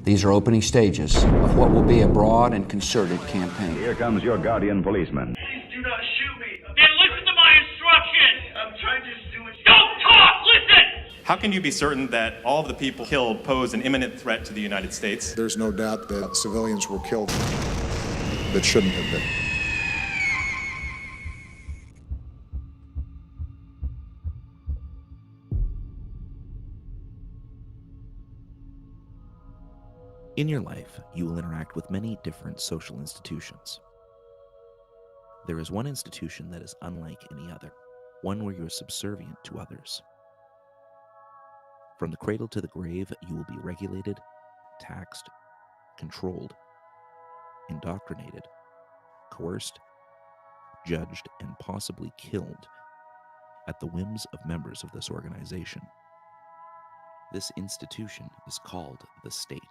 These are opening stages of what will be a broad and concerted campaign. Here comes your guardian policeman. Please do not shoot me. Then listen to my instructions. I'm trying to do it. Don't talk! Listen! How can you be certain that all of the people killed pose an imminent threat to the United States? There's no doubt that civilians were killed that shouldn't have been. In your life, you will interact with many different social institutions. There is one institution that is unlike any other, one where you are subservient to others. From the cradle to the grave, you will be regulated, taxed, controlled, indoctrinated, coerced, judged, and possibly killed at the whims of members of this organization. This institution is called the state.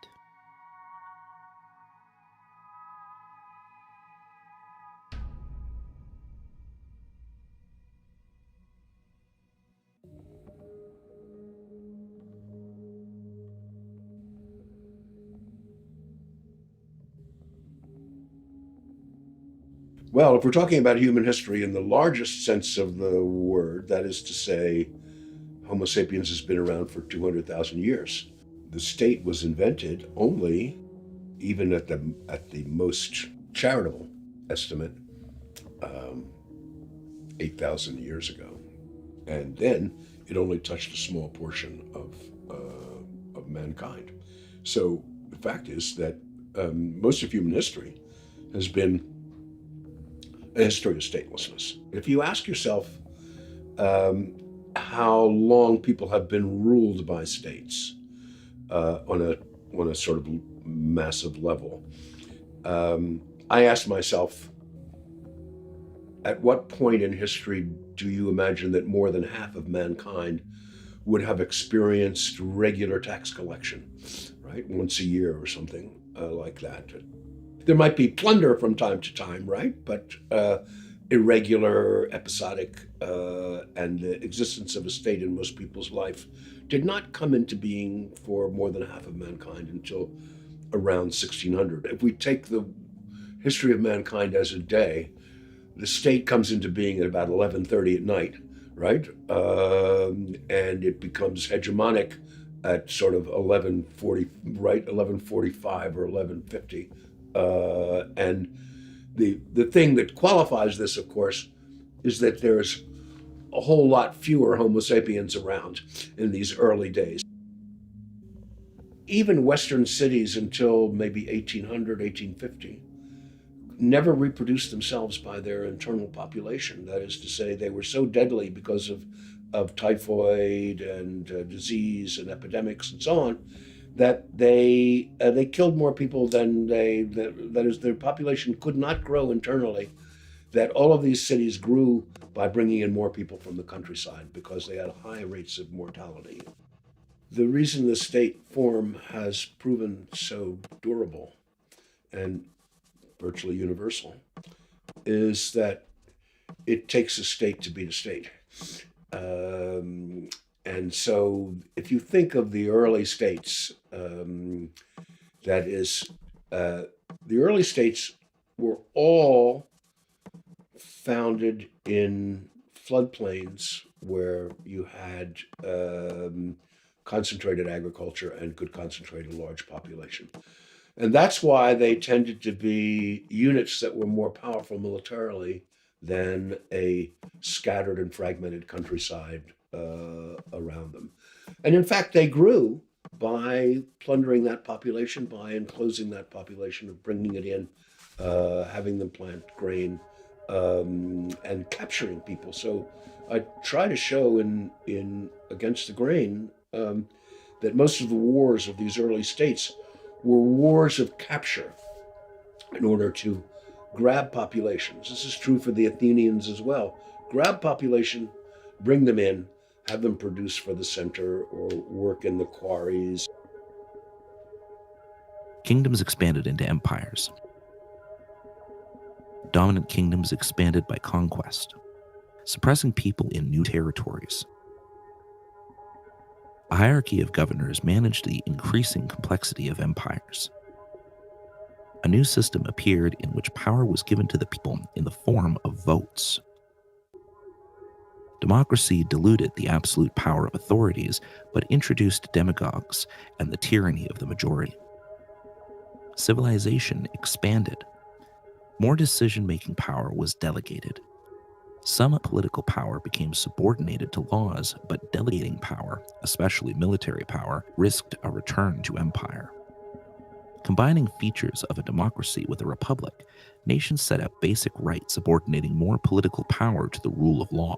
Well, if we're talking about human history in the largest sense of the word, that is to say, Homo sapiens has been around for 200,000 years. The state was invented only, even at the most charitable estimate, 8,000 years ago. And then it only touched a small portion of mankind. So the fact is that most of human history has been a history of statelessness. If you ask yourself how long people have been ruled by states on a sort of massive level, I ask myself, at what point in history do you imagine that more than half of mankind would have experienced regular tax collection, right? Once a year or something like that. There might be plunder from time to time, right? But irregular, episodic, and the existence of a state in most people's life did not come into being for more than half of mankind until around 1600. If we take the history of mankind as a day, the state comes into being at about 11:30 at night, right? And it becomes hegemonic at sort of 11:40, right? 11:45 or 11:50. And the thing that qualifies this, of course, is that there's a whole lot fewer Homo sapiens around in these early days. Even Western cities until maybe 1800, 1850, never reproduced themselves by their internal population. That is to say, they were so deadly because of typhoid and disease and epidemics and so on, that they killed more people than that is, their population could not grow internally, that all of these cities grew by bringing in more people from the countryside because they had high rates of mortality. The reason the state form has proven so durable and virtually universal is that it takes a state to beat a state. And so if you think of the early states, that is, the early states were all founded in floodplains where you had concentrated agriculture and could concentrate a large population. And that's why they tended to be units that were more powerful militarily than a scattered and fragmented countryside around them. And in fact, they grew by plundering that population, by enclosing that population, of bringing it in, having them plant grain, and capturing people. So I try to show in Against the Grain that most of the wars of these early states were wars of capture in order to grab populations. This is true for the Athenians as well. Grab population, bring them in, have them produce for the center or work in the quarries. Kingdoms expanded into empires. Dominant kingdoms expanded by conquest, suppressing people in new territories. A hierarchy of governors managed the increasing complexity of empires. A new system appeared in which power was given to the people in the form of votes. Democracy diluted the absolute power of authorities, but introduced demagogues and the tyranny of the majority. Civilization expanded. More decision-making power was delegated. Some political power became subordinated to laws, but delegating power, especially military power, risked a return to empire. Combining features of a democracy with a republic, nations set up basic rights subordinating more political power to the rule of law.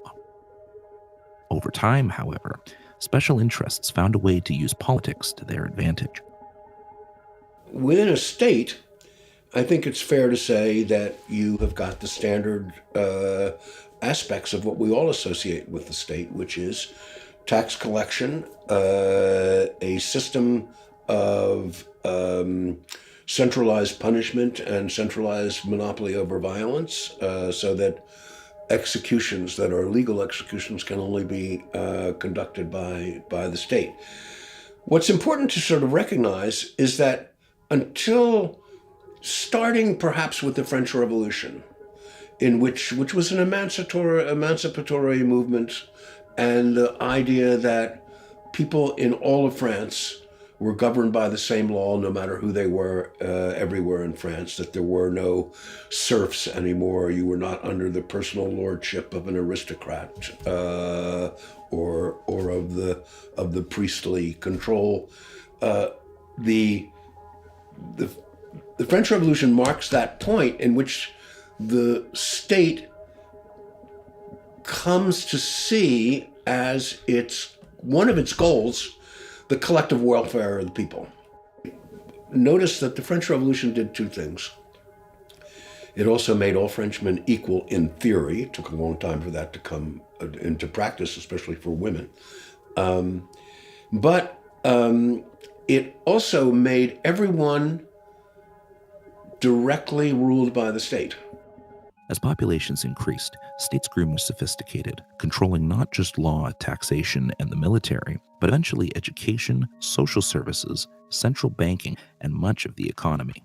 Over time, however, special interests found a way to use politics to their advantage. Within a state, I think it's fair to say that you have got the standard aspects of what we all associate with the state, which is tax collection, a system of centralized punishment and centralized monopoly over violence, so that executions that are legal executions can only be conducted by the state. What's important to sort of recognize is that until starting perhaps with the French Revolution, which was an emancipatory movement, and the idea that people in all of France were governed by the same law no matter who they were everywhere in France, that there were no serfs anymore. You were not under the personal lordship of an aristocrat or of the priestly control. The French Revolution marks that point in which the state comes to see as one of its goals the collective welfare of the people. Notice that the French Revolution did two things. It also made all Frenchmen equal in theory. It took a long time for that to come into practice, especially for women. But it also made everyone directly ruled by the state. As populations increased, states grew more sophisticated, controlling not just law, taxation, and the military, but eventually education, social services, central banking, and much of the economy.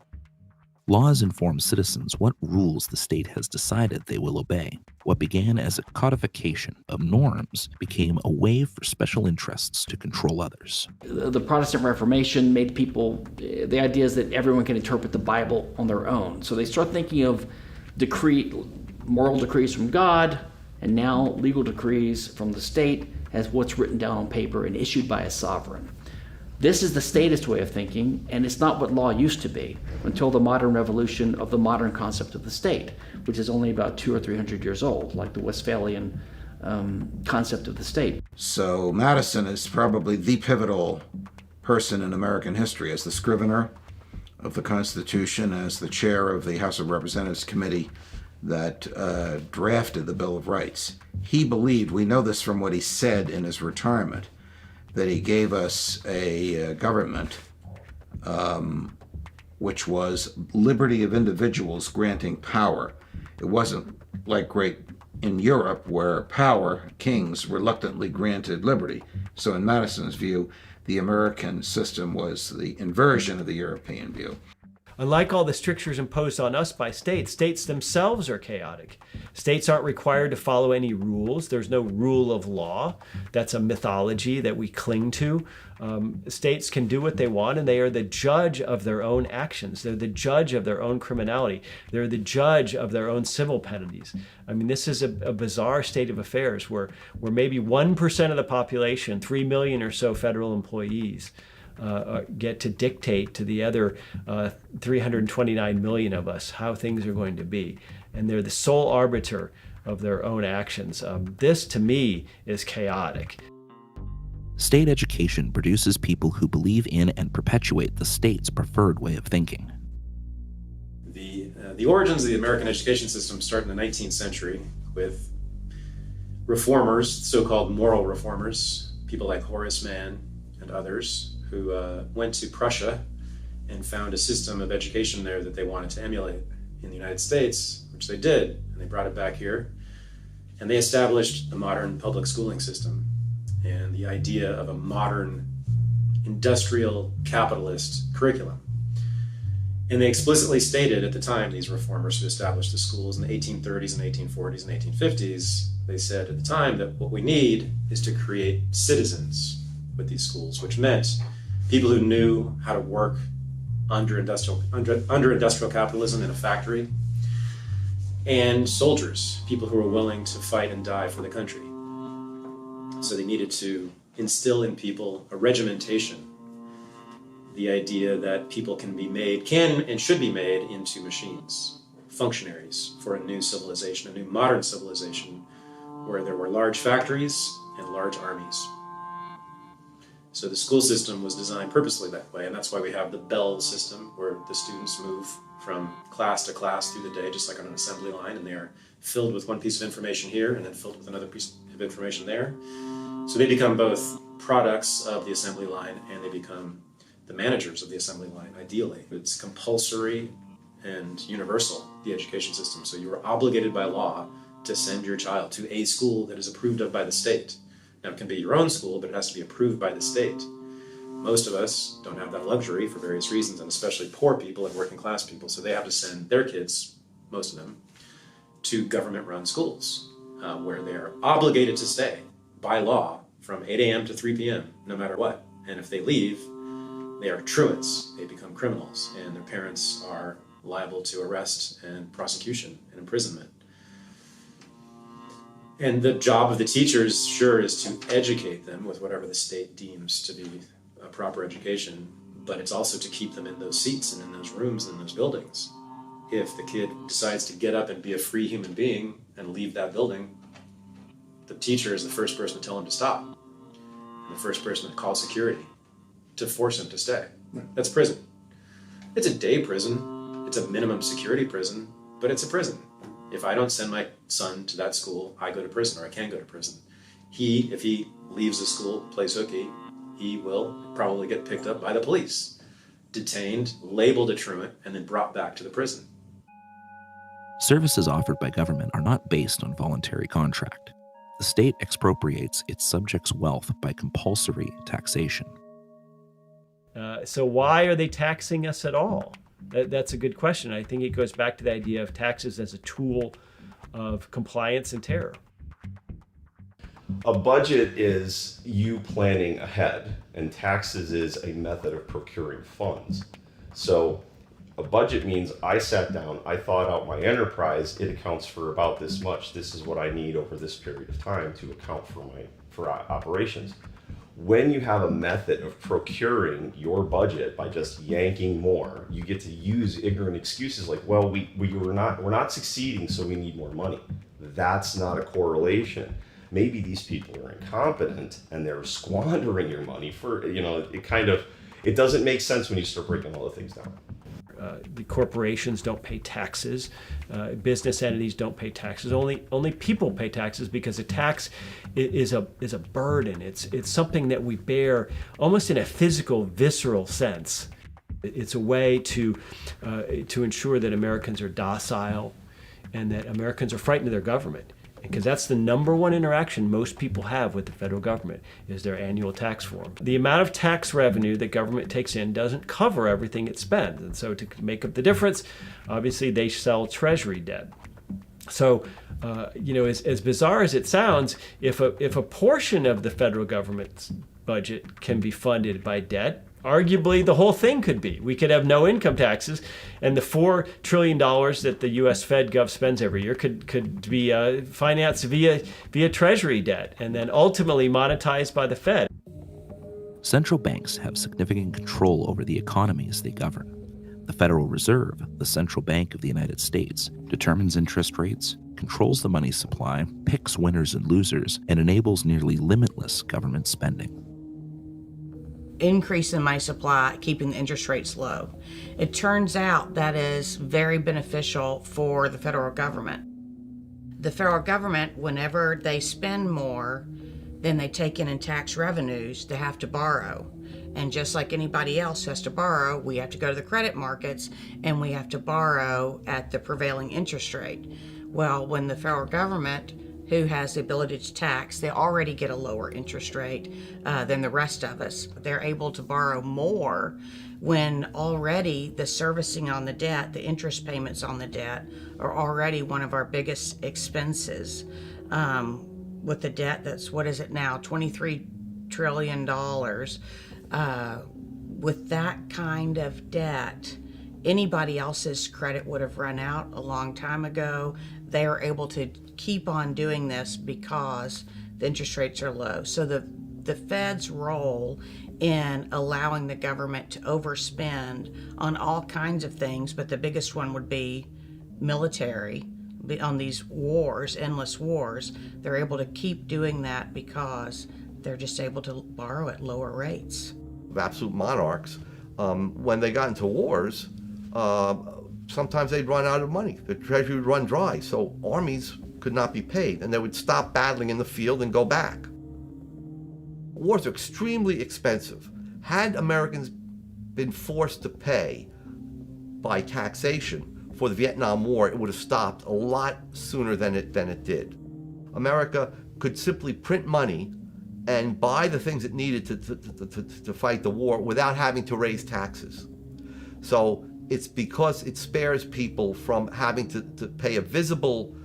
Laws inform citizens what rules the state has decided they will obey. What began as a codification of norms became a way for special interests to control others. The Protestant Reformation made people, the idea is that everyone can interpret the Bible on their own. So they start thinking of moral decrees from God, and now legal decrees from the state as what's written down on paper and issued by a sovereign. This is the statist way of thinking, and it's not what law used to be until the modern revolution of the modern concept of the state, which is only about 200 or 300 years old, like the Westphalian concept of the state. So Madison is probably the pivotal person in American history as the scrivener of the Constitution, as the chair of the House of Representatives committee that drafted the Bill of Rights. He believed, we know this from what he said in his retirement, that he gave us a government which was liberty of individuals granting power. It wasn't like in Europe where power, kings reluctantly granted liberty. So in Madison's view, the American system was the inversion of the European view. Unlike all the strictures imposed on us by states, states themselves are chaotic. States aren't required to follow any rules. There's no rule of law. That's a mythology that we cling to. States can do what they want, and they are the judge of their own actions. They're the judge of their own criminality. They're the judge of their own civil penalties. I mean, this is a bizarre state of affairs where maybe 1% of the population, 3 million or so federal employees, get to dictate to the other 329 million of us how things are going to be. And they're the sole arbiter of their own actions. This, to me, is chaotic. State education produces people who believe in and perpetuate the state's preferred way of thinking. The origins of the American education system start in the 19th century with reformers, so-called moral reformers, people like Horace Mann and others, who went to Prussia and found a system of education there that they wanted to emulate in the United States, which they did, and they brought it back here. And they established a modern public schooling system. and the idea of a modern industrial capitalist curriculum. And they explicitly stated at the time, these reformers who established the schools in the 1830s and 1840s and 1850s, they said at the time that what we need is to create citizens with these schools, which meant people who knew how to work under industrial capitalism in a factory, and soldiers, people who were willing to fight and die for the country. So they needed to instill in people a regimentation, the idea that people can and should be made into machines, functionaries for a new civilization, a new modern civilization, where there were large factories and large armies. So the school system was designed purposely that way, and that's why we have the bell system, where the students move from class to class through the day, just like on an assembly line, and they are filled with one piece of information here and then filled with another piece of information there. So they become both products of the assembly line and they become the managers of the assembly line, ideally. It's compulsory and universal, the education system. So you are obligated by law to send your child to a school that is approved of by the state. Now, it can be your own school, but it has to be approved by the state. Most of us don't have that luxury for various reasons, and especially poor people and working class people, so they have to send their kids, most of them, to government-run schools, where they are obligated to stay by law from 8 a.m. to 3 p.m., no matter what. And if they leave, they are truants. They become criminals, and their parents are liable to arrest and prosecution and imprisonment. And the job of the teachers, sure, is to educate them with whatever the state deems to be a proper education, but it's also to keep them in those seats and in those rooms and in those buildings. If the kid decides to get up and be a free human being and leave that building, the teacher is the first person to tell him to stop, and the first person to call security to force him to stay. That's prison. It's a day prison. It's a minimum security prison, but it's a prison. If I don't send my son to that school, I go to prison, or I can go to prison. If he leaves the school, plays hooky, he will probably get picked up by the police, detained, labeled a truant, and then brought back to the prison. Services offered by government are not based on voluntary contract. The state expropriates its subjects' wealth by compulsory taxation. So why are they taxing us at all? That's a good question. I think it goes back to the idea of taxes as a tool of compliance and terror. A budget is you planning ahead, and taxes is a method of procuring funds. So a budget means I sat down, I thought out my enterprise, it accounts for about this much. This is what I need over this period of time to account for operations. When you have a method of procuring your budget by just yanking more, you get to use ignorant excuses like, well, we're not succeeding, so we need more money. That's not a correlation. Maybe these people are incompetent and they're squandering your money for, it doesn't make sense when you start breaking all the things down. The corporations don't pay taxes. Business entities don't pay taxes. Only people pay taxes, because a tax is a burden. It's something that we bear almost in a physical, visceral sense. It's a way to ensure that Americans are docile and that Americans are frightened of their government. Because that's the number one interaction most people have with the federal government, is their annual tax form. The amount of tax revenue that government takes in doesn't cover everything it spends. And so to make up the difference, obviously they sell treasury debt. So, as bizarre as it sounds, if a portion of the federal government's budget can be funded by debt, arguably the whole thing could be. We could have no income taxes, and the $4 trillion that the U.S. Fed Gov spends every year could be financed via treasury debt, and then ultimately monetized by the Fed. Central banks have significant control over the economies they govern. The Federal Reserve, the central bank of the United States, determines interest rates, controls the money supply, picks winners and losers, and enables nearly limitless government spending. Increase in money supply, keeping the interest rates low. It turns out that is very beneficial for the federal government. The federal government, whenever they spend more than they take in tax revenues, they have to borrow. And just like anybody else who has to borrow, we have to go to the credit markets and we have to borrow at the prevailing interest rate. Well, when the federal government who has the ability to tax, they already get a lower interest rate than the rest of us. They're able to borrow more when already the servicing on the debt, the interest payments on the debt, are already one of our biggest expenses. With the debt that's, what is it now, $23 trillion. With that kind of debt, anybody else's credit would have run out a long time ago. They are able to keep on doing this because the interest rates are low. So the Fed's role in allowing the government to overspend on all kinds of things, but the biggest one would be military, on these wars, endless wars. They're able to keep doing that because they're just able to borrow at lower rates. Absolute monarchs, when they got into wars, sometimes they'd run out of money. The treasury would run dry, so armies could not be paid, and they would stop battling in the field and go back. Wars are extremely expensive. Had Americans been forced to pay by taxation for the Vietnam War, it would have stopped a lot sooner than it did. America could simply print money and buy the things it needed to fight the war without having to raise taxes. So it's because it spares people from having to pay a visible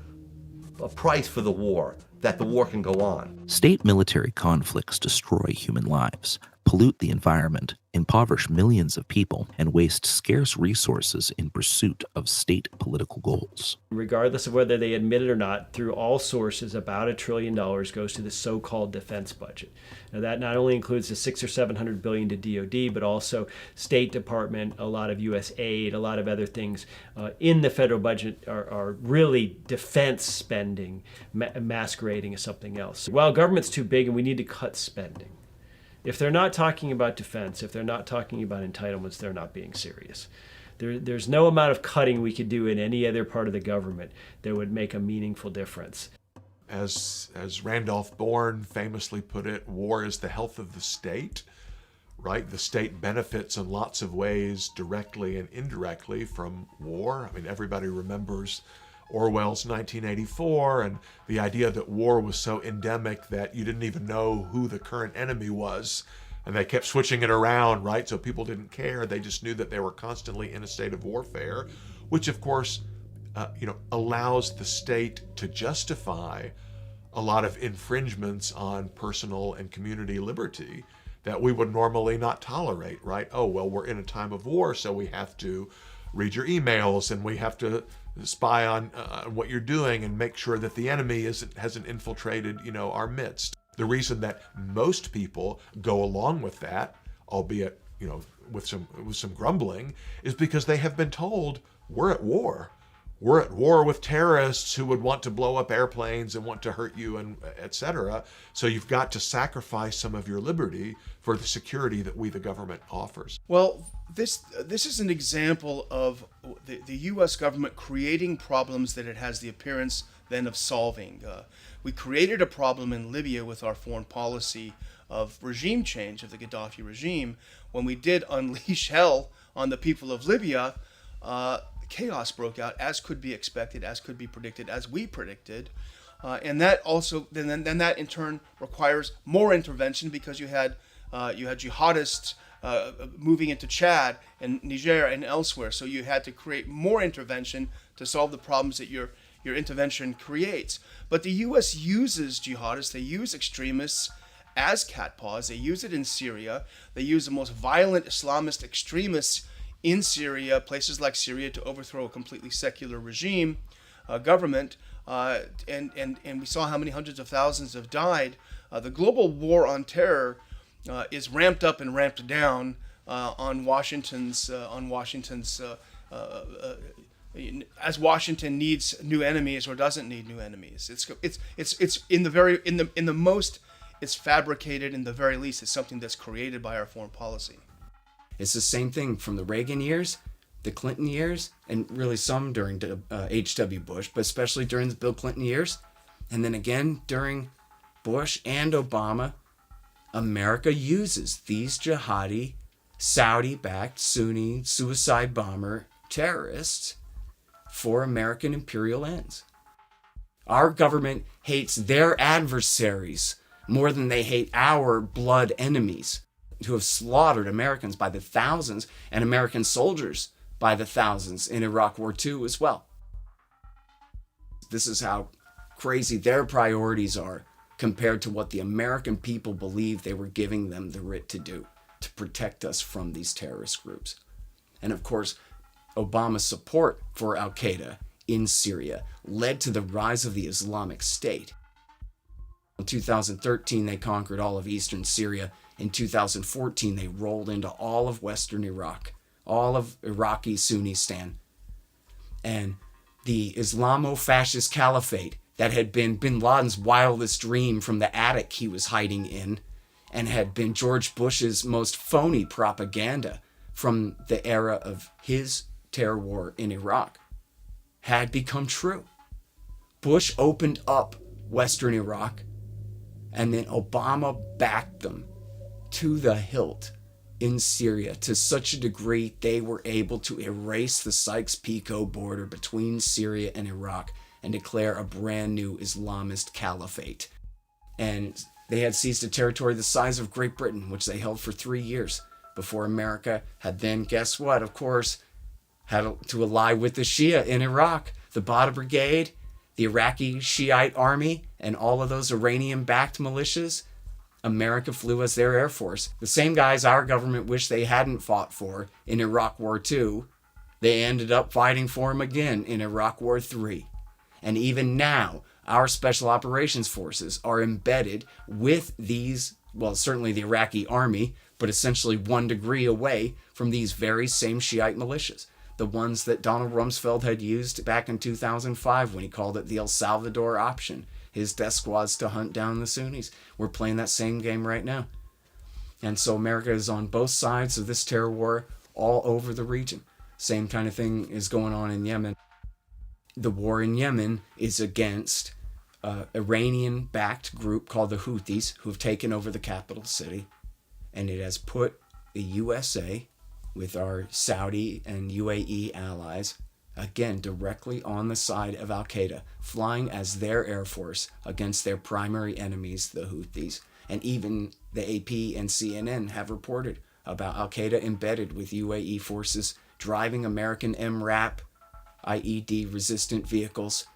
price for the war that the war can go on. State-military conflicts destroy human lives, pollute the environment, impoverish millions of people, and waste scarce resources in pursuit of state political goals. Regardless of whether they admit it or not, through all sources, about $1 trillion goes to the so-called defense budget. Now, that not only includes the $600 or $700 billion to DoD, but also State Department, a lot of U.S. aid, a lot of other things in the federal budget are really defense spending, masquerading as something else. Well, government's too big and we need to cut spending. If they're not talking about defense, if they're not talking about entitlements, they're not being serious. There's no amount of cutting we could do in any other part of the government that would make a meaningful difference. As Randolph Bourne famously put it, war is the health of the state, right? The state benefits in lots of ways, directly and indirectly, from war. I mean, everybody remembers Orwell's 1984 and the idea that war was so endemic that you didn't even know who the current enemy was, and they kept switching it around, right? So people didn't care. They just knew that they were constantly in a state of warfare, which of course allows the state to justify a lot of infringements on personal and community liberty that we would normally not tolerate, right? Oh, well, we're in a time of war, so we have to read your emails and we have to spy on what you're doing and make sure that the enemy hasn't infiltrated, our midst. The reason that most people go along with that, albeit, with some grumbling, is because they have been told we're at war. We're at war with terrorists who would want to blow up airplanes and want to hurt you, and etc. So you've got to sacrifice some of your liberty for the security that we, the government, offers. Well, this is an example of the U.S. government creating problems that it has the appearance then of solving. We created a problem in Libya with our foreign policy of regime change, of the Gaddafi regime. When we did unleash hell on the people of Libya, chaos broke out, as could be expected, as could be predicted, as we predicted. And that also, then that in turn requires more intervention, because you had jihadists moving into Chad and Niger and elsewhere. So you had to create more intervention to solve the problems that your intervention creates. But the U.S. uses jihadists, they use extremists as cat paws. They use it in Syria. They use the most violent Islamist extremists in Syria, places like Syria, to overthrow a completely secular regime, government, and we saw how many hundreds of thousands have died. The global war on terror is ramped up and ramped down on Washington's as Washington needs new enemies or doesn't need new enemies. It's in the most, it's fabricated. In the very least, it's something that's created by our foreign policy. It's the same thing from the Reagan years, the Clinton years, and really some during H.W. Bush, but especially during the Bill Clinton years. And then again during Bush and Obama, America uses these jihadi, Saudi-backed Sunni suicide bomber terrorists for American imperial ends. Our government hates their adversaries more than they hate our blood enemies who have slaughtered Americans by the thousands and American soldiers by the thousands in Iraq War II as well. This is how crazy their priorities are compared to what the American people believe they were giving them the writ to do, to protect us from these terrorist groups. And of course, Obama's support for al-Qaeda in Syria led to the rise of the Islamic State. In 2013, they conquered all of eastern Syria. In 2014, they rolled into all of western Iraq, all of Iraqi Sunnistan. And the Islamo-fascist caliphate that had been bin Laden's wildest dream from the attic he was hiding in, and had been George Bush's most phony propaganda from the era of his terror war in Iraq, had become true. Bush opened up western Iraq, and then Obama backed them to the hilt in Syria to such a degree they were able to erase the Sykes-Picot border between Syria and Iraq and declare a brand new Islamist caliphate. And they had seized a territory the size of Great Britain, which they held for 3 years before America had then, guess what, of course, had to ally with the Shia in Iraq, the Badr Brigade, the Iraqi Shiite army, and all of those Iranian-backed militias. America flew as their air force. The same guys our government wished they hadn't fought for in Iraq War II, they ended up fighting for them again in Iraq War III. And even now, our special operations forces are embedded with these, well, certainly the Iraqi army, but essentially 1 degree away from these very same Shiite militias. The ones that Donald Rumsfeld had used back in 2005 when he called it the El Salvador option. His death squads to hunt down the Sunnis. We're playing that same game right now. And so America is on both sides of this terror war all over the region. Same kind of thing is going on in Yemen. The war in Yemen is against an Iranian-backed group called the Houthis, who have taken over the capital city. And it has put the USA, with our Saudi and UAE allies, again, directly on the side of al-Qaeda, flying as their air force against their primary enemies, the Houthis. And even the AP and CNN have reported about al-Qaeda embedded with UAE forces driving American MRAP, IED-resistant vehicles,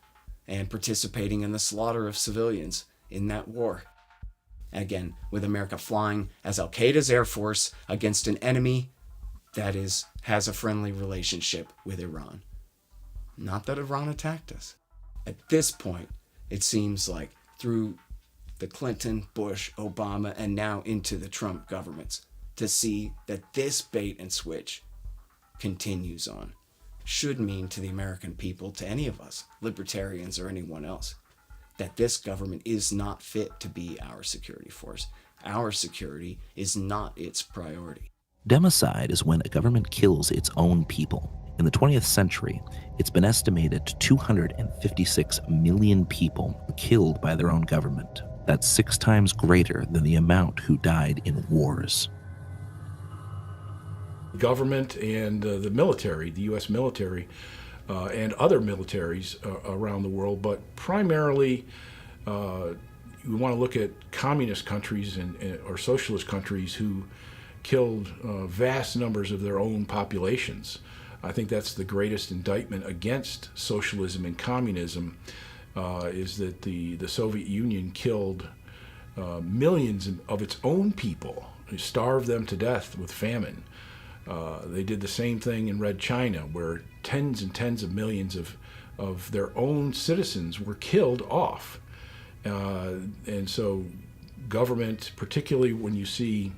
and participating in the slaughter of civilians in that war. Again, with America flying as al-Qaeda's air force against an enemy that has a friendly relationship with Iran. Not that Iran attacked us. At this point, it seems like through the Clinton, Bush, Obama, and now into the Trump governments, to see that this bait and switch continues on should mean to the American people, to any of us, libertarians or anyone else, that this government is not fit to be our security force. Our security is not its priority. Democide is when a government kills its own people. In the 20th century, it's been estimated 256 million people were killed by their own government. That's 6 times greater than the amount who died in wars. Government and the military, the U.S. military, and other militaries around the world, but primarily you want to look at communist countries or socialist countries who killed vast numbers of their own populations. I think that's the greatest indictment against socialism and communism, is that the Soviet Union killed millions of its own people, starved them to death with famine. They did the same thing in Red China, where tens and tens of millions of their own citizens were killed off. And so government, particularly when you see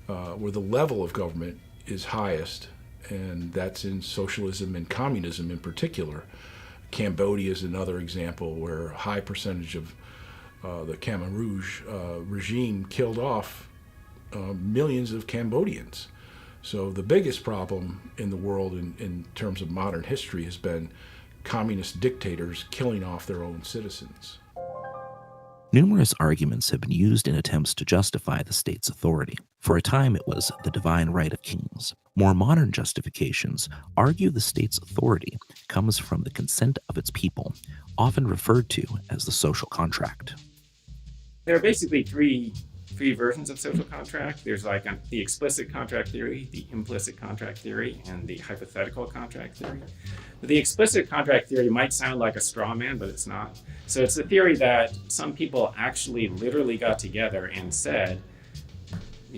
where the level of government is highest, and that's in socialism and communism in particular. Cambodia is another example where a high percentage of the Khmer Rouge regime killed off millions of Cambodians. So the biggest problem in the world in terms of modern history has been communist dictators killing off their own citizens. Numerous arguments have been used in attempts to justify the state's authority. For a time, it was the divine right of kings. More modern justifications argue the state's authority comes from the consent of its people, often referred to as the social contract. There are basically three versions of social contract. There's like the explicit contract theory, the implicit contract theory, and the hypothetical contract theory. But the explicit contract theory might sound like a straw man, but it's not. So it's the theory that some people actually literally got together and said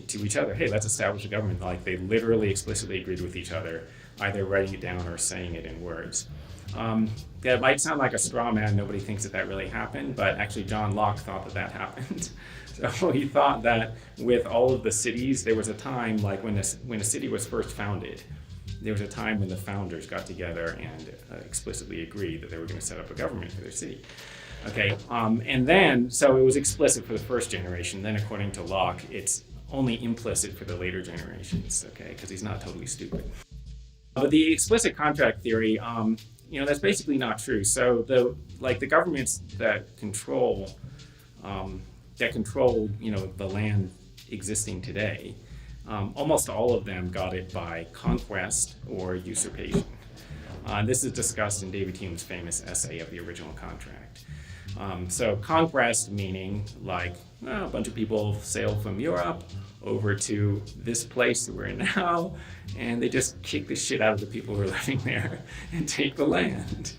to each other, hey, let's establish a government. Like they literally explicitly agreed with each other, either writing it down or saying it in words. That might sound like a straw man. Nobody thinks that really happened, but actually John Locke thought that happened. So he thought that with all of the cities, there was a time like when a city was first founded, there was a time when the founders got together and explicitly agreed that they were going to set up a government for their city. Okay, and then, so it was explicit for the first generation. Then according to Locke, it's only implicit for the later generations, okay, because he's not totally stupid. But the explicit contract theory, that's basically not true. So the governments that control, the land existing today, almost all of them got it by conquest or usurpation. This is discussed in David Hume's famous essay of the original contract. So conquest meaning like a bunch of people sail from Europe over to this place that we're in now, and they just kick the shit out of the people who are living there and take the land.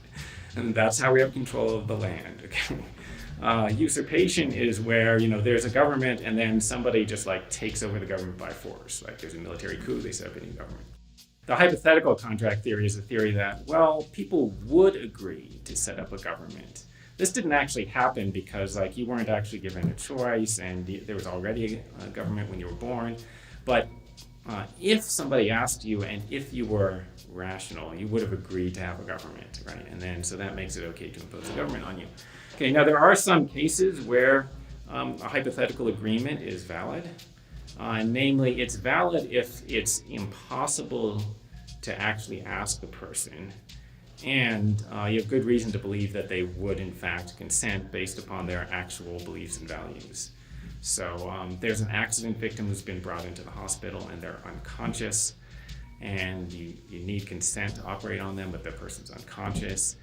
And that's how we have control of the land, okay? Usurpation is where, there's a government and then somebody just like takes over the government by force. Like there's a military coup, they set up a new government. The hypothetical contract theory is a theory that, people would agree to set up a government. This didn't actually happen because you weren't actually given a choice and there was already a government when you were born. But if somebody asked you and if you were rational, you would have agreed to have a government, right? And then, so that makes it okay to impose a government on you. Okay, now there are some cases where a hypothetical agreement is valid. Namely, it's valid if it's impossible to actually ask the person and you have good reason to believe that they would in fact consent based upon their actual beliefs and values. So there's an accident victim who's been brought into the hospital and they're unconscious, and you need consent to operate on them, but the person's unconscious.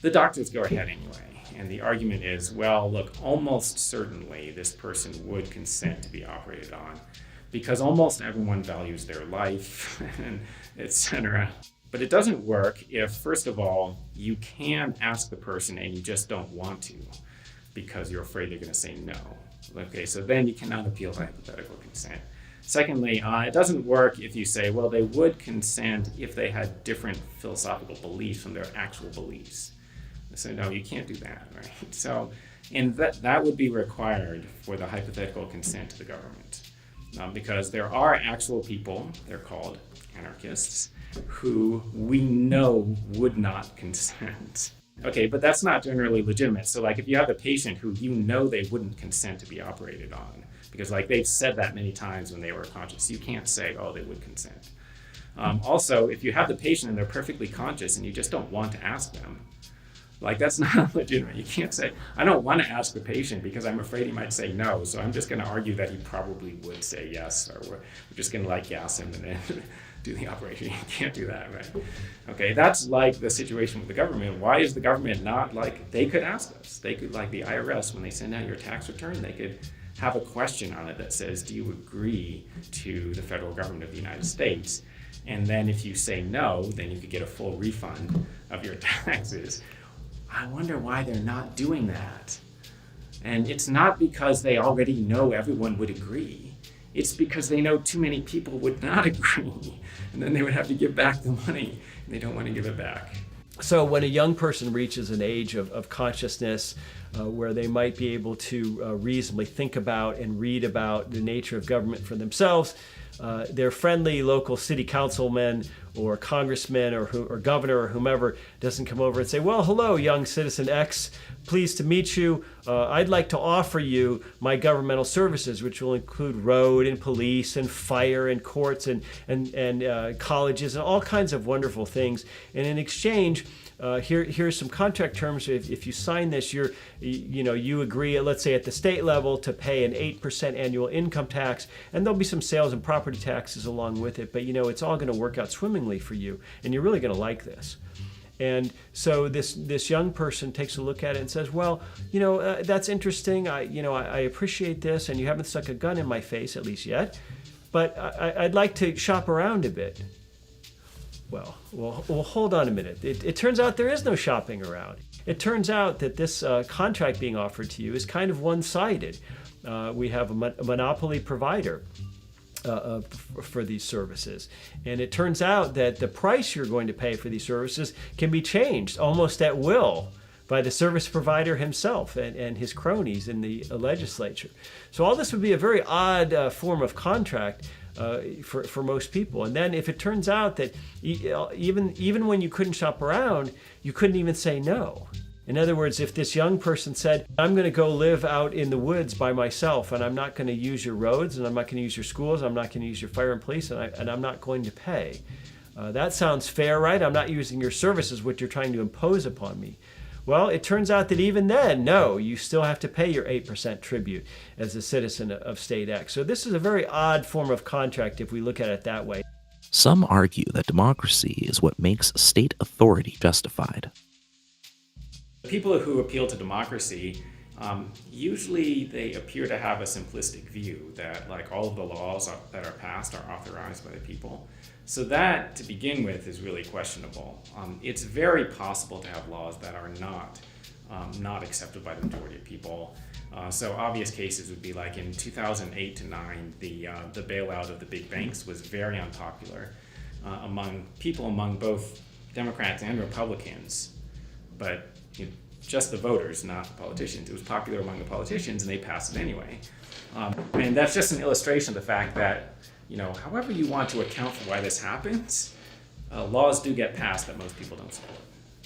The doctors go ahead anyway, and the argument is, almost certainly this person would consent to be operated on because almost everyone values their life, and etc. But it doesn't work if, first of all, you can ask the person and you just don't want to because you're afraid they're going to say no. Okay, so then you cannot appeal to hypothetical consent. Secondly, it doesn't work if you say, they would consent if they had different philosophical beliefs from their actual beliefs. So no, you can't do that, right? So, and that would be required for the hypothetical consent to the government. Because there are actual people, they're called anarchists, who we know would not consent. Okay, but that's not generally legitimate. So if you have a patient who they wouldn't consent to be operated on, because they've said that many times when they were conscious, you can't say, they would consent. Also, if you have the patient and they're perfectly conscious and you just don't want to ask them, that's not legitimate. You can't say, I don't want to ask the patient because I'm afraid he might say no, so I'm just going to argue that he probably would say yes, or we're just going to gas him and then do the operation. You can't do that, right? Okay, that's the situation with the government. Why is the government not they could ask us. They could, the IRS, when they send out your tax return, they could have a question on it that says, do you agree to the federal government of the United States? And then if you say no, then you could get a full refund of your taxes. I wonder why they're not doing that. And it's not because they already know everyone would agree. It's because they know too many people would not agree. And then they would have to give back the money, and they don't want to give it back. So when a young person reaches an age of consciousness where they might be able to reasonably think about and read about the nature of government for themselves, their friendly local city councilman or congressman or governor or whomever doesn't come over and say, hello, young citizen X, pleased to meet you. I'd like to offer you my governmental services, which will include road and police and fire and courts and colleges and all kinds of wonderful things. And in exchange, here's some contract terms. If you sign this, you agree, let's say at the state level, to pay an 8% annual income tax, and there'll be some sales and property taxes along with it. But it's all going to work out swimmingly for you, and you're really going to like this. And so this young person takes a look at it and says, well, that's interesting. I appreciate this, and you haven't stuck a gun in my face, at least yet. But I'd like to shop around a bit. Well, hold on a minute. It turns out there is no shopping around. It turns out that this contract being offered to you is kind of one-sided. We have a monopoly provider for these services. And it turns out that the price you're going to pay for these services can be changed almost at will by the service provider himself and his cronies in the legislature. So all this would be a very odd form of contract for most people. And then if it turns out that even when you couldn't shop around, you couldn't even say no. In other words, if this young person said, I'm going to go live out in the woods by myself, and I'm not going to use your roads, and I'm not going to use your schools, I'm not going to use your fire and police, and I'm not going to pay. That sounds fair, right? I'm not using your services, what you're trying to impose upon me. Well, it turns out that even then, no, you still have to pay your 8% tribute as a citizen of State X. So this is a very odd form of contract if we look at it that way. Some argue that democracy is what makes state authority justified. People who appeal to democracy, usually they appear to have a simplistic view that all of the laws that are passed are authorized by the people. So that, to begin with, is really questionable. It's very possible to have laws that are not accepted by the majority of people. So obvious cases would be like in 2008 to 9, the bailout of the big banks was very unpopular among both Democrats and Republicans. But just the voters, not the politicians. It was popular among the politicians, and they passed it anyway. And that's just an illustration of the fact that, however you want to account for why this happens, laws do get passed that most people don't support.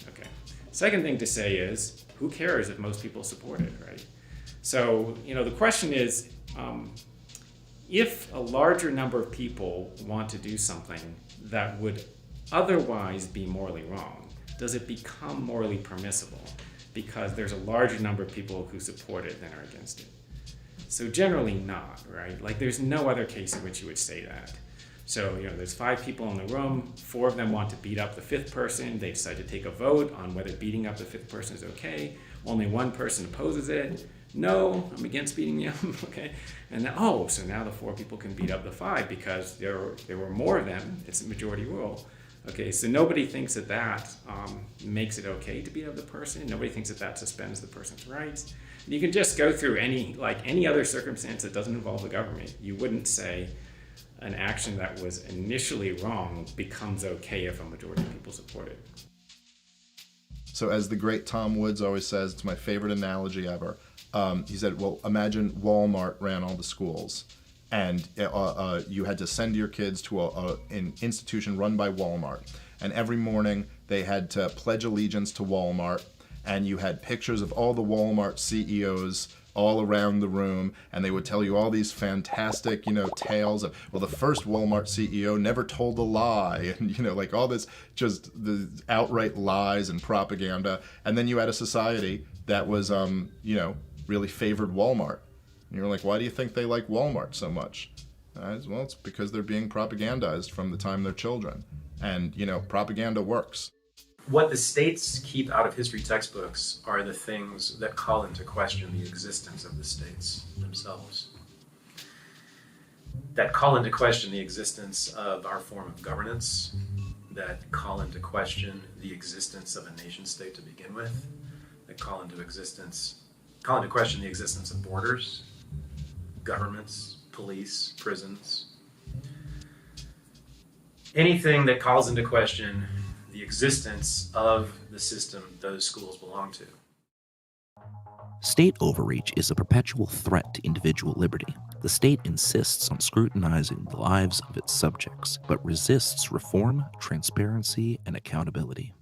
Okay. Second thing to say is, who cares if most people support it, right? So, the question is, if a larger number of people want to do something that would otherwise be morally wrong, does it become morally permissible because there's a larger number of people who support it than are against it? So generally not, right? There's no other case in which you would say that. So, there's 5 people in the room, 4 of them want to beat up the 5th person. They decide to take a vote on whether beating up the 5th person is okay. Only 1 person opposes it. No, I'm against beating you up, okay? And then, so now the 4 people can beat up the 5 because there were more of them. It's a majority rule. Okay, so nobody thinks that makes it okay to beat up the person. Nobody thinks that suspends the person's rights. And you can just go through any other circumstance that doesn't involve the government. You wouldn't say an action that was initially wrong becomes okay if a majority of people support it. So as the great Tom Woods always says, it's my favorite analogy ever. He said, well, imagine Walmart ran all the schools. And you had to send your kids to an institution run by Walmart. And every morning they had to pledge allegiance to Walmart. And you had pictures of all the Walmart CEOs all around the room. And they would tell you all these fantastic, tales of, well, the first Walmart CEO never told a lie. And, all this, just the outright lies and propaganda. And then you had a society that was, really favored Walmart. And you're like, why do you think they like Walmart so much? Well, it's because they're being propagandized from the time they're children. And, propaganda works. What the states keep out of history textbooks are the things that call into question the existence of the states themselves. That call into question the existence of our form of governance, that call into question the existence of a nation state to begin with, that call into question the existence of borders, governments, police, prisons. Anything that calls into question the existence of the system those schools belong to. State overreach is a perpetual threat to individual liberty. The state insists on scrutinizing the lives of its subjects, but resists reform, transparency, and accountability.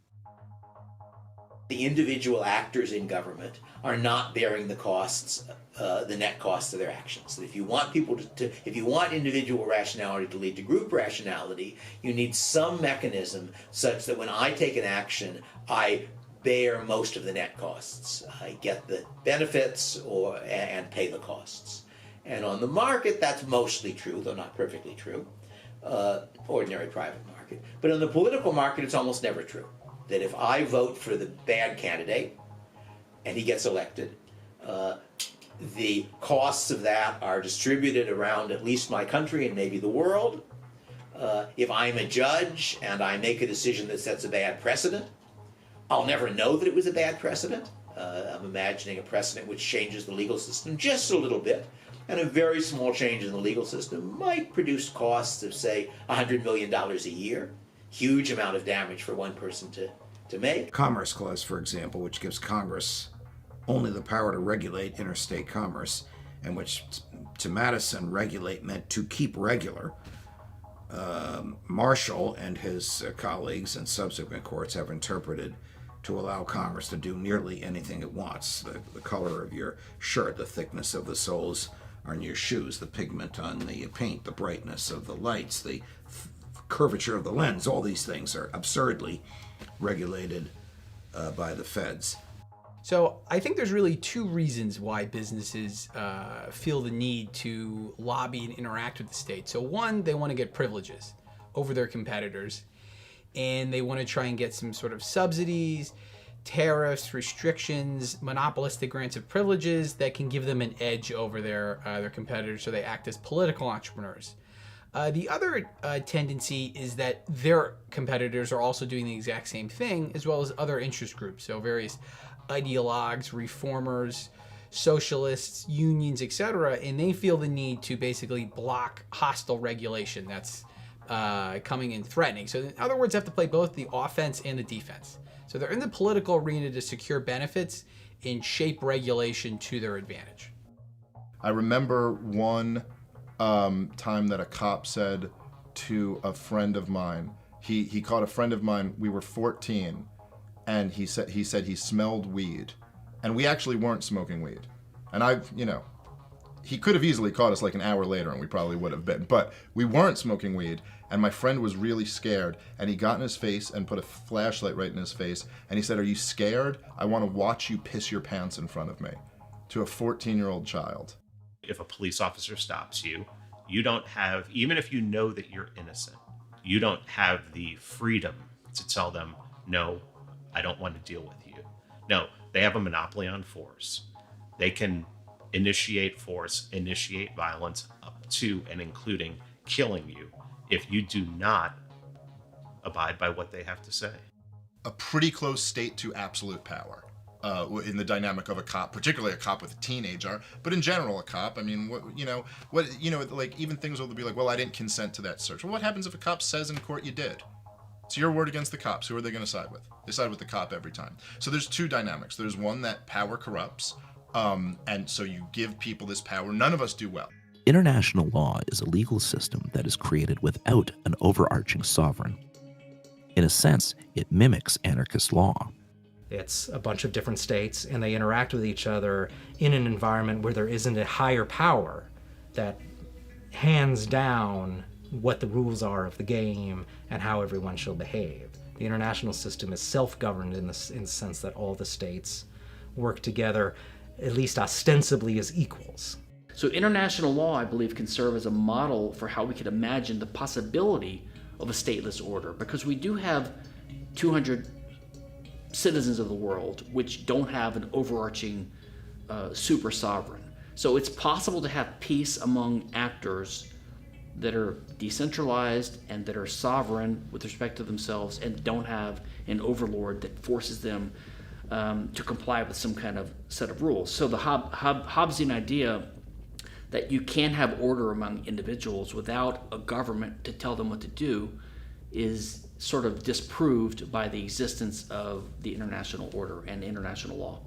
The individual actors in government are not bearing the costs, the net costs of their actions. So if you want people if you want individual rationality to lead to group rationality, you need some mechanism such that when I take an action, I bear most of the net costs. I get the benefits and pay the costs. And on the market, that's mostly true, though not perfectly true, ordinary private market. But in the political market, it's almost never true. That if I vote for the bad candidate and he gets elected, the costs of that are distributed around at least my country and maybe the world. If I'm a judge and I make a decision that sets a bad precedent, I'll never know that it was a bad precedent. I'm imagining a precedent which changes the legal system just a little bit, and a very small change in the legal system might produce costs of, say, $100 million a year. Huge amount of damage for one person to make. Commerce Clause, for example, which gives Congress only the power to regulate interstate commerce, and which to Madison, regulate meant to keep regular. Marshall and his colleagues in subsequent courts have interpreted to allow Congress to do nearly anything it wants. The color of your shirt, the thickness of the soles on your shoes, the pigment on the paint, the brightness of the lights, the curvature of the lens, all these things are absurdly regulated by the feds. So I think there's really two reasons why businesses feel the need to lobby and interact with the state. So one, they want to get privileges over their competitors, and they want to try and get some sort of subsidies, tariffs, restrictions, monopolistic grants of privileges that can give them an edge over their competitors, so they act as political entrepreneurs. The other tendency is that their competitors are also doing the exact same thing, as well as other interest groups, so various ideologues, reformers, socialists, unions, etc., and they feel the need to basically block hostile regulation that's coming in threatening. So in other words, they have to play both the offense and the defense. So they're in the political arena to secure benefits and shape regulation to their advantage. I remember one time that a cop said to a friend of mine, he caught a friend of mine, we were 14, and he said he smelled weed, and we actually weren't smoking weed. And he could have easily caught us like an hour later and we probably would have been, but we weren't smoking weed, and my friend was really scared, and he got in his face and put a flashlight right in his face, and he said, "Are you scared? I want to watch you piss your pants in front of me," to a 14-year-old child. If a police officer stops you, you don't have, even if you know that you're innocent, you don't have the freedom to tell them, "No, I don't want to deal with you." No, they have a monopoly on force. They can initiate force, initiate violence up to and including killing you if you do not abide by what they have to say. A pretty close state to absolute power in the dynamic of a cop, particularly a cop with a teenager, but in general a cop. I mean, like even things will be like, "Well, I didn't consent to that search." Well, what happens if a cop says in court you did? It's your word against the cops. Who are they going to side with? They side with the cop every time. So there's two dynamics. There's one that power corrupts, and so you give people this power. None of us do well. International law is a legal system that is created without an overarching sovereign. In a sense, it mimics anarchist law. It's a bunch of different states, and they interact with each other in an environment where there isn't a higher power that hands down what the rules are of the game and how everyone shall behave. The international system is self-governed in the sense that all the states work together, at least ostensibly, as equals. So international law, I believe, can serve as a model for how we could imagine the possibility of a stateless order, because we do have 200 citizens of the world which don't have an overarching super sovereign. So it's possible to have peace among actors that are decentralized and that are sovereign with respect to themselves and don't have an overlord that forces them to comply with some kind of set of rules. So the Hobbesian idea that you can have order among individuals without a government to tell them what to do is sort of disproved by the existence of the international order and international law.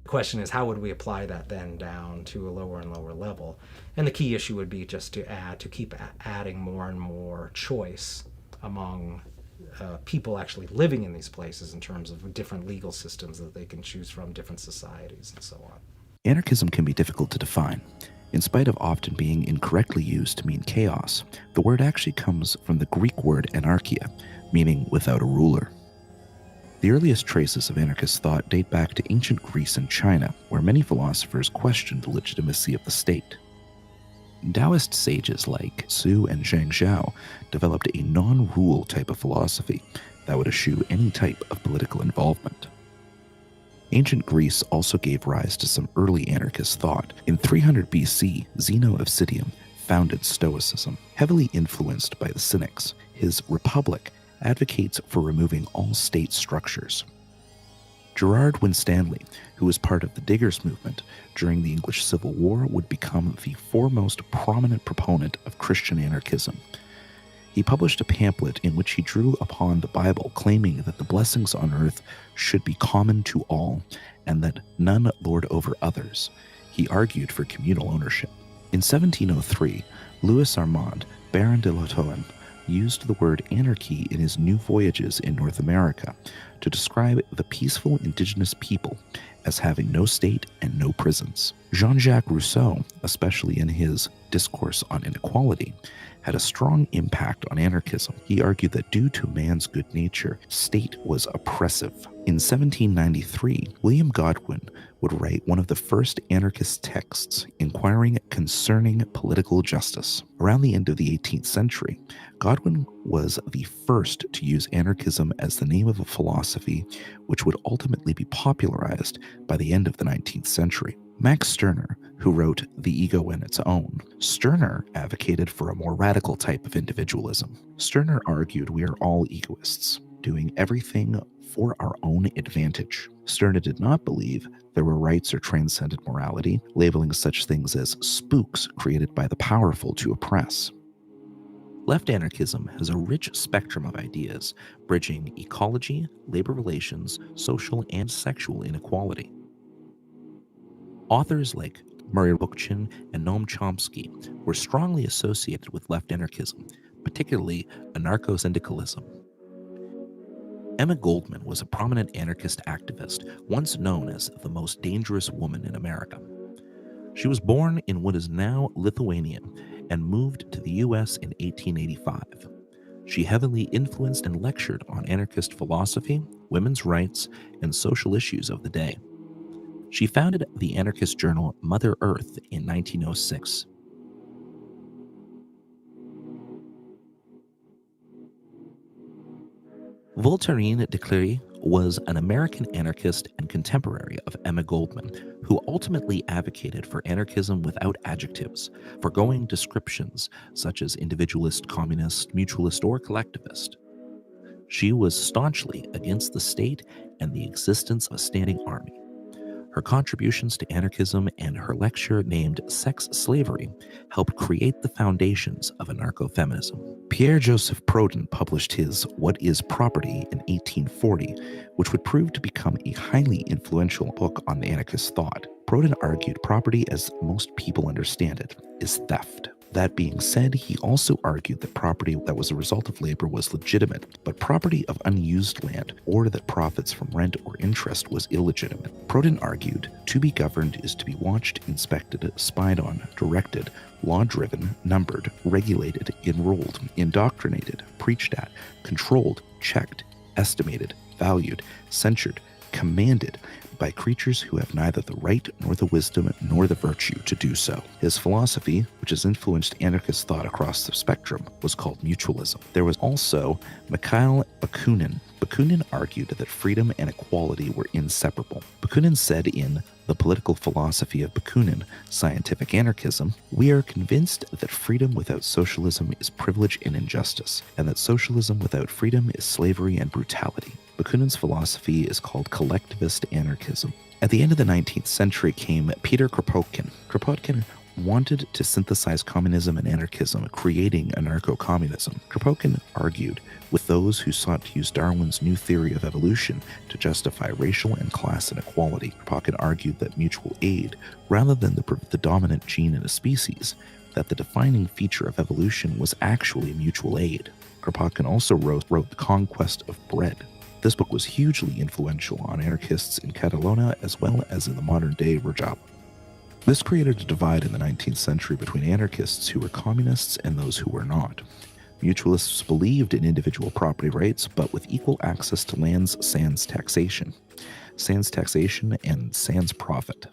The question is, how would we apply that then down to a lower and lower level? And the key issue would be just to keep adding more and more choice among people actually living in these places in terms of different legal systems that they can choose from, different societies, and so on. Anarchism can be difficult to define. In spite of often being incorrectly used to mean chaos, the word actually comes from the Greek word anarchia, meaning without a ruler. The earliest traces of anarchist thought date back to ancient Greece and China, where many philosophers questioned the legitimacy of the state. Taoist sages like Su and Zhang Zhao developed a non-rule type of philosophy that would eschew any type of political involvement. Ancient Greece also gave rise to some early anarchist thought. In 300 BC, Zeno of Citium founded Stoicism. Heavily influenced by the Cynics, his Republic advocates for removing all state structures. Gerard Winstanley, who was part of the Diggers movement during the English Civil War, would become the foremost prominent proponent of Christian anarchism. He published a pamphlet in which he drew upon the Bible, claiming that the blessings on earth should be common to all, and that none lord over others. He argued for communal ownership. In 1703, Louis Armand, Baron de Lautoin, used the word anarchy in his New Voyages in North America to describe the peaceful indigenous people as having no state and no prisons. Jean-Jacques Rousseau, especially in his Discourse on Inequality, had a strong impact on anarchism. He argued that due to man's good nature, state was oppressive. In 1793, William Godwin would write one of the first anarchist texts inquiring concerning political justice. Around the end of the 18th century, Godwin was the first to use anarchism as the name of a philosophy which would ultimately be popularized by the end of the 19th century. Max Stirner, who wrote The Ego and Its Own, Stirner advocated for a more radical type of individualism. Stirner argued we are all egoists, doing everything for our own advantage. Stirner did not believe there were rights or transcendent morality, labeling such things as spooks created by the powerful to oppress. Left anarchism has a rich spectrum of ideas, bridging ecology, labor relations, social and sexual inequality. Authors like Murray Bookchin and Noam Chomsky were strongly associated with left anarchism, particularly anarcho-syndicalism. Emma Goldman was a prominent anarchist activist, once known as the most dangerous woman in America. She was born in what is now Lithuania and moved to the U.S. in 1885. She heavily influenced and lectured on anarchist philosophy, women's rights, and social issues of the day. She founded the anarchist journal Mother Earth in 1906. Voltairine de Cleyre was an American anarchist and contemporary of Emma Goldman, who ultimately advocated for anarchism without adjectives, foregoing descriptions such as individualist, communist, mutualist, or collectivist. She was staunchly against the state and the existence of a standing army. Her contributions to anarchism and her lecture named Sex Slavery helped create the foundations of anarcho-feminism. Pierre-Joseph Proudhon published his What is Property in 1840, which would prove to become a highly influential book on anarchist thought. Proudhon argued property, as most people understand it, is theft. That being said, he also argued that property that was a result of labor was legitimate, but property of unused land or that profits from rent or interest was illegitimate. Proudhon argued, to be governed is to be watched, inspected, spied on, directed, law-driven, numbered, regulated, enrolled, indoctrinated, preached at, controlled, checked, estimated, valued, censured, commanded by creatures who have neither the right nor the wisdom nor the virtue to do so. His philosophy, which has influenced anarchist thought across the spectrum, was called mutualism. There was also Mikhail Bakunin. Bakunin argued that freedom and equality were inseparable. Bakunin said in The Political Philosophy of Bakunin, Scientific Anarchism, we are convinced that freedom without socialism is privilege and injustice, and that socialism without freedom is slavery and brutality. Bakunin's philosophy is called collectivist anarchism. At the end of the 19th century came Peter Kropotkin. Kropotkin wanted to synthesize communism and anarchism, creating anarcho-communism. Kropotkin argued with those who sought to use Darwin's new theory of evolution to justify racial and class inequality. Kropotkin argued that mutual aid, rather than the dominant gene in a species, that the defining feature of evolution was actually mutual aid. Kropotkin also wrote The Conquest of Bread. This book was hugely influential on anarchists in Catalonia as well as in the modern-day Rojava. This created a divide in the 19th century between anarchists who were communists and those who were not. Mutualists believed in individual property rights, but with equal access to lands sans taxation. Sans taxation and sans profit.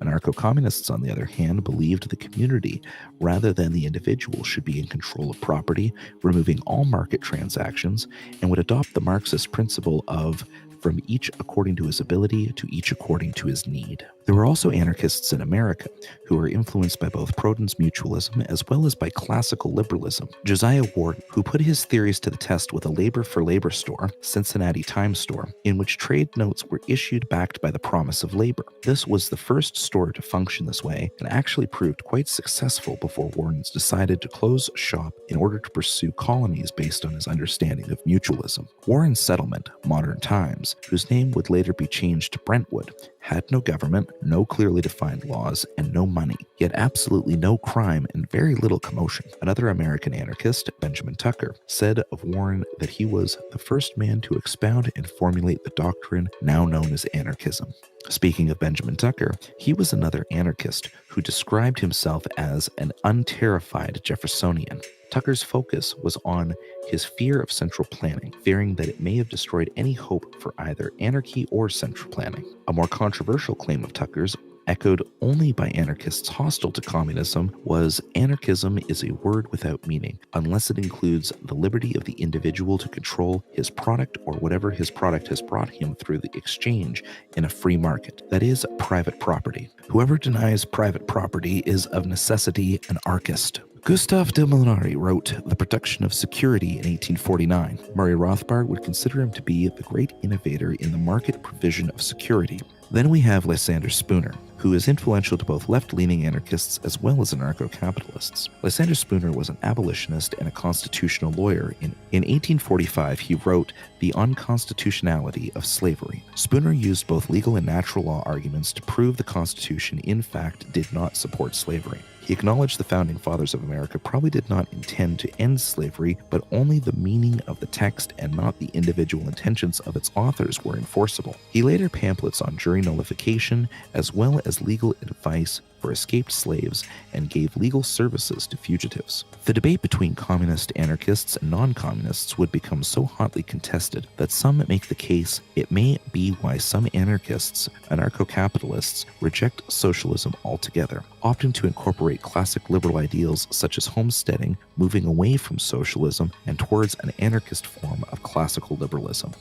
Anarcho-communists, on the other hand, believed the community rather than the individual should be in control of property, removing all market transactions, and would adopt the Marxist principle of from each according to his ability to each according to his need. There were also anarchists in America who were influenced by both Proudhon's mutualism as well as by classical liberalism. Josiah Warden, who put his theories to the test with a labor for labor store, Cincinnati Times store, in which trade notes were issued backed by the promise of labor. This was the first store to function this way and actually proved quite successful before Warden's decided to close shop in order to pursue colonies based on his understanding of mutualism. Warren's settlement, Modern Times, whose name would later be changed to Brentwood, had no government, no clearly defined laws, and no money, yet absolutely no crime and very little commotion. Another American anarchist, Benjamin Tucker, said of Warren that he was the first man to expound and formulate the doctrine now known as anarchism. Speaking of Benjamin Tucker, he was another anarchist who described himself as an unterrified Jeffersonian. Tucker's focus was on his fear of central planning, fearing that it may have destroyed any hope for either anarchy or central planning. A more controversial claim of Tucker's, echoed only by anarchists hostile to communism, was anarchism is a word without meaning, unless it includes the liberty of the individual to control his product or whatever his product has brought him through the exchange in a free market, that is, private property. Whoever denies private property is of necessity an anarchist. Gustave de Molinari wrote The Production of Security in 1849. Murray Rothbard would consider him to be the great innovator in the market provision of security. Then we have Lysander Spooner, who is influential to both left-leaning anarchists as well as anarcho-capitalists. Lysander Spooner was an abolitionist and a constitutional lawyer. In 1845, he wrote The Unconstitutionality of Slavery. Spooner used both legal and natural law arguments to prove the Constitution in fact did not support slavery. He acknowledged the Founding Fathers of America probably did not intend to end slavery, but only the meaning of the text and not the individual intentions of its authors were enforceable. He later pamphlets on jury nullification, as well as legal advice for escaped slaves, and gave legal services to fugitives. The debate between communist anarchists and non-communists would become so hotly contested that some make the case it may be why some anarchists, anarcho-capitalists, reject socialism altogether, opting to incorporate classic liberal ideals such as homesteading, moving away from socialism and towards an anarchist form of classical liberalism.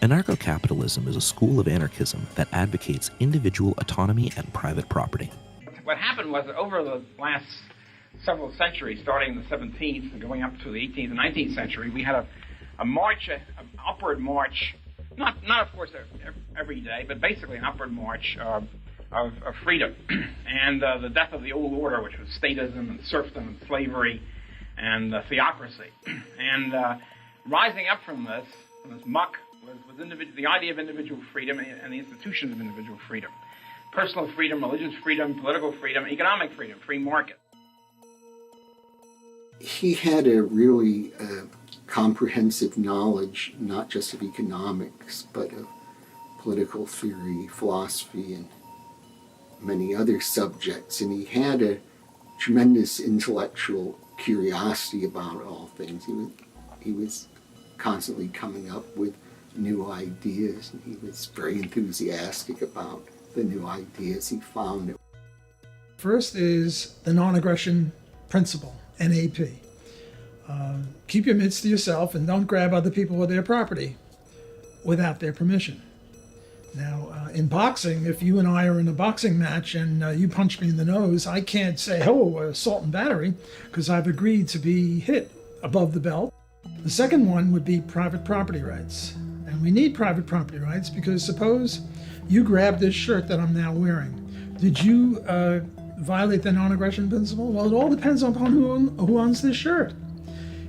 Anarcho-capitalism is a school of anarchism that advocates individual autonomy and private property. What happened was that over the last several centuries, starting in the 17th and going up to the 18th and 19th century, we had a march, an upward march, not of course every day, but basically an upward march of freedom. And the death of the old order, which was statism and serfdom and slavery and theocracy. And rising up from this muck, was the idea of individual freedom and the institutions of individual freedom. Personal freedom, religious freedom, political freedom, economic freedom, free market. He had a really comprehensive knowledge, not just of economics, but of political theory, philosophy, and many other subjects. And he had a tremendous intellectual curiosity about all things. He was constantly coming up with new ideas, and he was very enthusiastic about the new ideas he found. First is the non-aggression principle, NAP. Keep your mitts to yourself and don't grab other people with their property without their permission. Now, in boxing, if you and I are in a boxing match and you punch me in the nose, I can't say, oh, assault and battery, because I've agreed to be hit above the belt. The second one would be private property rights. And we need private property rights because suppose you grab this shirt that I'm now wearing. Did you violate the non-aggression principle? Well, it all depends upon who owns this shirt.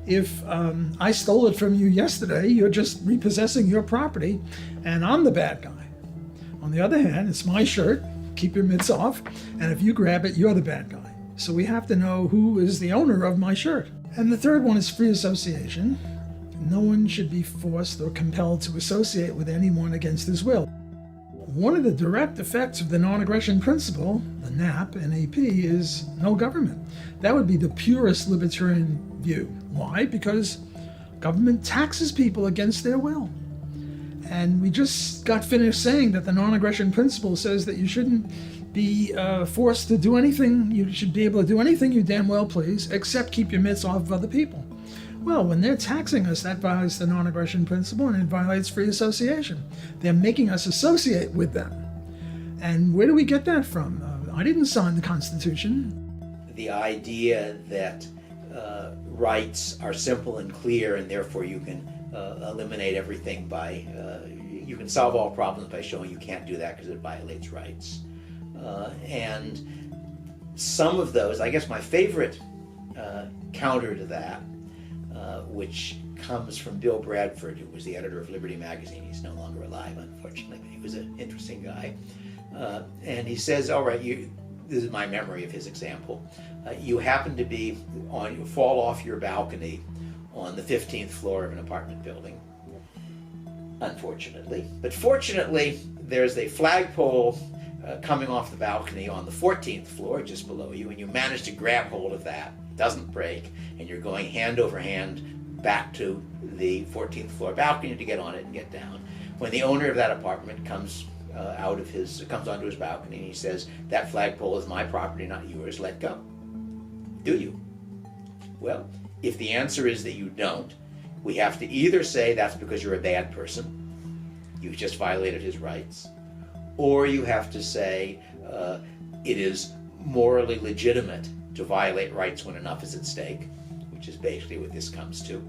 If I stole it from you yesterday, you're just repossessing your property, and I'm the bad guy. On the other hand, it's my shirt, keep your mitts off, and if you grab it, you're the bad guy. So we have to know who is the owner of my shirt. And the third one is free association. No one should be forced or compelled to associate with anyone against his will. One of the direct effects of the non-aggression principle, the NAP, NAP, is no government. That would be the purest libertarian view. Why? Because government taxes people against their will. And we just got finished saying that the non-aggression principle says that you shouldn't be forced to do anything. You should be able to do anything you damn well please, except keep your mitts off of other people. Well, when they're taxing us, that violates the non-aggression principle and it violates free association. They're making us associate with them. And where do we get that from? I didn't sign the Constitution. The idea that rights are simple and clear and therefore you can eliminate everything by, you can solve all problems by showing you can't do that because it violates rights. And some of those, I guess my favorite counter to that, which comes from Bill Bradford, who was the editor of Liberty Magazine. He's no longer alive, unfortunately, but he was an interesting guy. And he says, all right, this is my memory of his example. You happen to be you fall off your balcony on the 15th floor of an apartment building, unfortunately. But fortunately, there's a flagpole coming off the balcony on the 14th floor, just below you, and you manage to grab hold of that. It doesn't break, and you're going hand over hand back to the 14th floor balcony to get on it and get down. When the owner of that apartment comes onto his balcony and he says, "That flagpole is my property, not yours, let go." Do you? Well, if the answer is that you don't, we have to either say that's because you're a bad person, you've just violated his rights, or you have to say it is morally legitimate to violate rights when enough is at stake, which is basically what this comes to.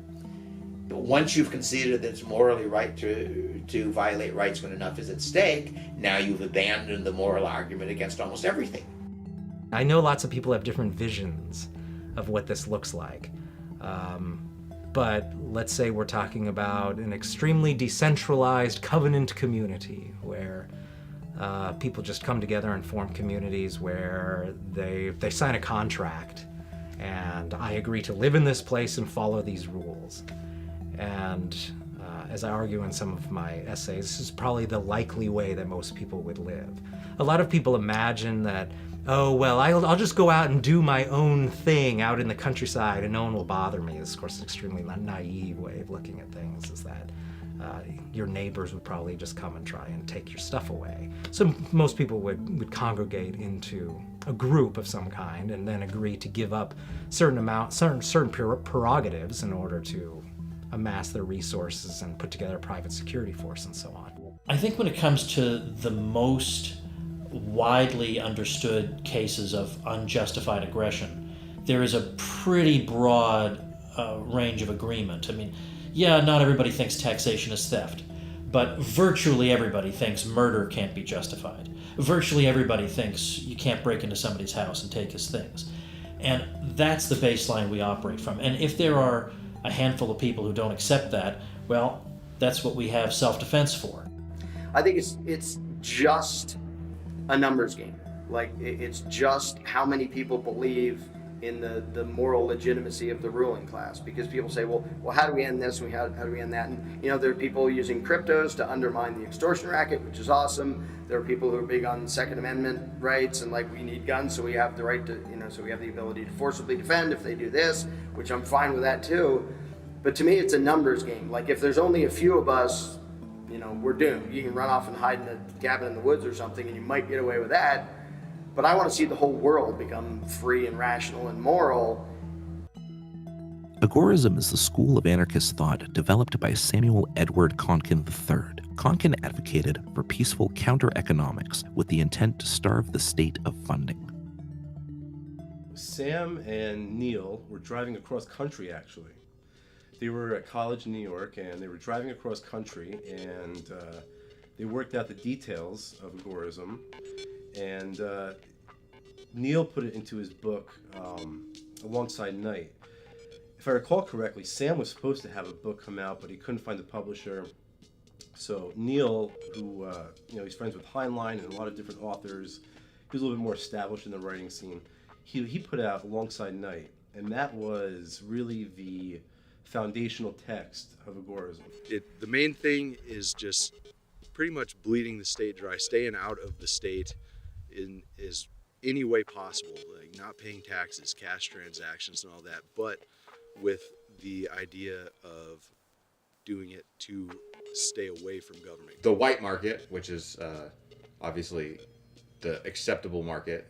But once you've conceded that it's morally right to violate rights when enough is at stake, now you've abandoned the moral argument against almost everything. I know lots of people have different visions of what this looks like. But let's say we're talking about an extremely decentralized covenant community where people just come together and form communities where they sign a contract and I agree to live in this place and follow these rules. And as I argue in some of my essays, this is probably the likely way that most people would live. A lot of people imagine that, oh, well, I'll just go out and do my own thing out in the countryside and no one will bother me. This is, of course, an extremely naive way of looking at things, is that your neighbors would probably just come and try and take your stuff away. So most people would congregate into a group of some kind and then agree to give up certain prerogatives in order to amass their resources and put together a private security force and so on. I think when it comes to the most widely understood cases of unjustified aggression, there is a pretty broad range of agreement. I mean, yeah, not everybody thinks taxation is theft, but virtually everybody thinks murder can't be justified. Virtually everybody thinks you can't break into somebody's house and take his things. And that's the baseline we operate from. And if there are a handful of people who don't accept that, well, that's what we have self-defense for. I think it's just a numbers game. Like, it's just how many people believe in the moral legitimacy of the ruling class, because people say, well, how do we end this and how do we end that? And there are people using cryptos to undermine the extortion racket, which is awesome. There are people who are big on Second Amendment rights and we need guns, so we have the right to, so we have the ability to forcibly defend if they do this, which I'm fine with that too. But to me, it's a numbers game. Like, if there's only a few of us, we're doomed. You can run off and hide in a cabin in the woods or something and you might get away with that. But I want to see the whole world become free and rational and moral. Agorism is the school of anarchist thought developed by Samuel Edward Konkin III. Konkin advocated for peaceful counter-economics with the intent to starve the state of funding. Sam and Neil were driving across country, actually. They were at college in New York, and they were driving across country, and they worked out the details of agorism. And Neil put it into his book alongside Knight. If I recall correctly, Sam was supposed to have a book come out, but he couldn't find the publisher. So Neil, who he's friends with Heinlein and a lot of different authors, he was a little bit more established in the writing scene. He put out alongside Knight, And that was really the foundational text of agorism. The main thing is just pretty much bleeding the state dry, staying out of the state in any way possible, like not paying taxes, cash transactions and all that, but with the idea of doing it to stay away from government. The white market, which is obviously the acceptable market,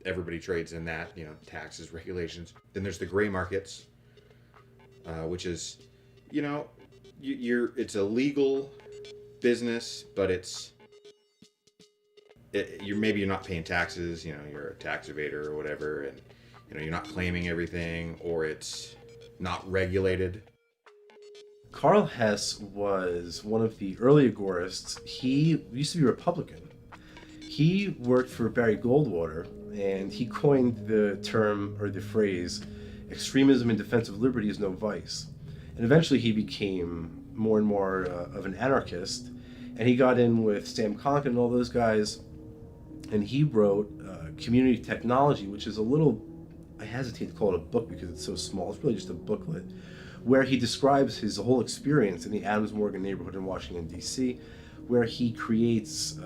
everybody trades in that, taxes, regulations. Then there's the gray markets, which is, it's a legal business, but maybe you're not paying taxes, you're a tax evader or whatever, and you're not claiming everything, or it's not regulated. Karl Hess was one of the early agorists. He used to be a Republican. He worked for Barry Goldwater, and he coined the term, or the phrase, extremism in defense of liberty is no vice. And eventually he became more and more of an anarchist, and he got in with Sam Conkin and all those guys, and he wrote Community Technology, which is I hesitate to call it a book because it's so small, it's really just a booklet, where he describes his whole experience in the Adams Morgan neighborhood in Washington, D.C., where he creates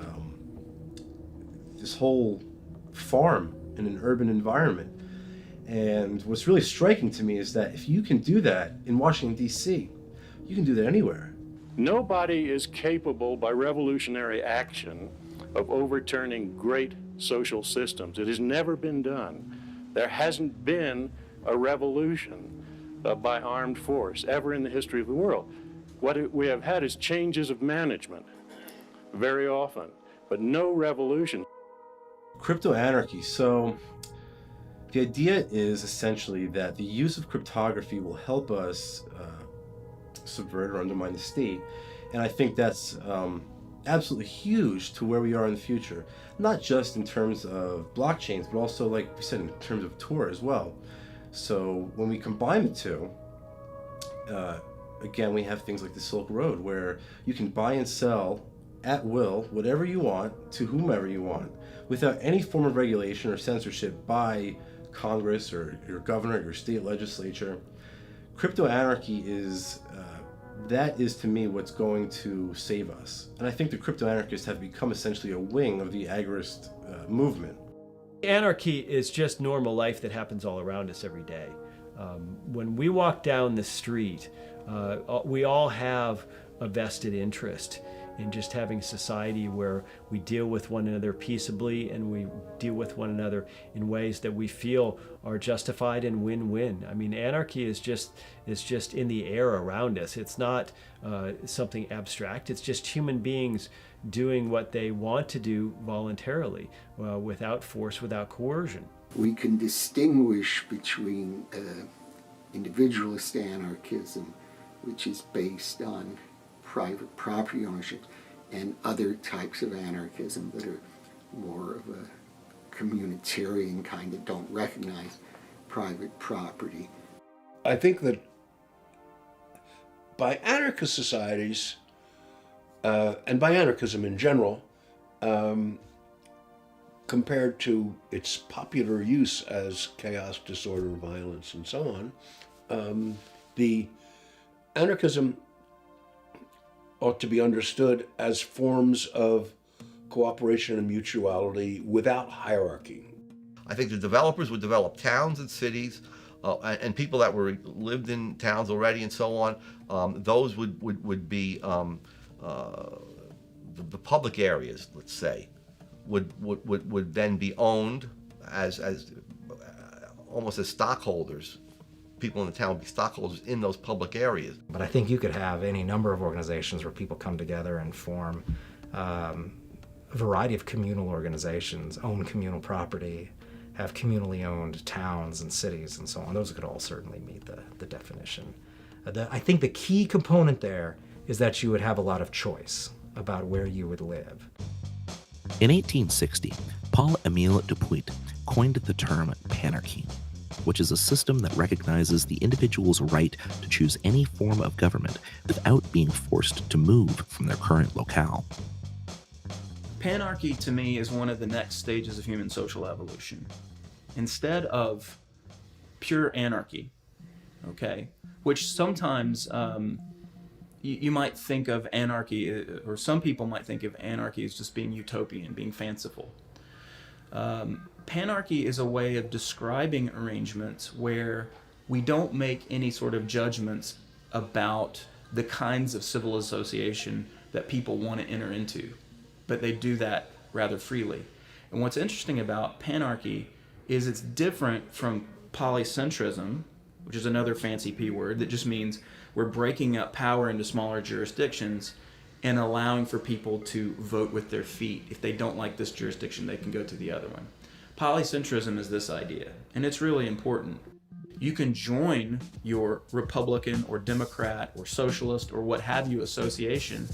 this whole farm in an urban environment. And what's really striking to me is that if you can do that in Washington, D.C., you can do that anywhere. Nobody is capable by revolutionary action of overturning great social systems. It has never been done. There hasn't been a revolution by armed force ever in the history of the world. What we have had is changes of management very often, but no revolution. Crypto anarchy. So the idea is essentially that the use of cryptography will help us subvert or undermine the state. And I think that's absolutely huge to where we are in the future, not just in terms of blockchains, but also, like we said, in terms of Tor as well. So when we combine the two, again, we have things like the Silk Road, where you can buy and sell at will whatever you want to whomever you want without any form of regulation or censorship by Congress or your governor or your state legislature. Crypto anarchy is that is, to me, what's going to save us. And I think the crypto anarchists have become essentially a wing of the agorist movement. Anarchy is just normal life that happens all around us every day. When we walk down the street, we all have a vested interest in just having society where we deal with one another peaceably and we deal with one another in ways that we feel are justified and win-win. I mean, anarchy is just in the air around us. It's not something abstract. It's just human beings doing what they want to do voluntarily, without force, without coercion. We can distinguish between individualist anarchism, which is based on private property ownership, and other types of anarchism that are more of a communitarian kind that don't recognize private property. I think that by anarchist societies, and by anarchism in general, compared to its popular use as chaos, disorder, violence, and so on, the anarchism ought to be understood as forms of cooperation and mutuality without hierarchy. I think the developers would develop towns and cities, and people that lived in towns already and so on. Those would be the public areas, let's say, would then be owned as almost as stockholders. People in the town would be stockholders in those public areas. But I think you could have any number of organizations where people come together and form a variety of communal organizations, own communal property, have communally owned towns and cities and so on. Those could all certainly meet the definition. I think the key component there is that you would have a lot of choice about where you would live. In 1860, Paul-Émile Dupuit coined the term panarchy, which is a system that recognizes the individual's right to choose any form of government without being forced to move from their current locale. Panarchy, to me, is one of the next stages of human social evolution. Instead of pure anarchy, okay? Which sometimes you might think of anarchy, or some people might think of anarchy as just being utopian, being fanciful. Panarchy is a way of describing arrangements where we don't make any sort of judgments about the kinds of civil association that people want to enter into, but they do that rather freely. And what's interesting about panarchy is it's different from polycentrism, which is another fancy P word that just means we're breaking up power into smaller jurisdictions and allowing for people to vote with their feet. If they don't like this jurisdiction, they can go to the other one. Polycentrism is this idea, and it's really important. You can join your Republican or Democrat or Socialist or what have you association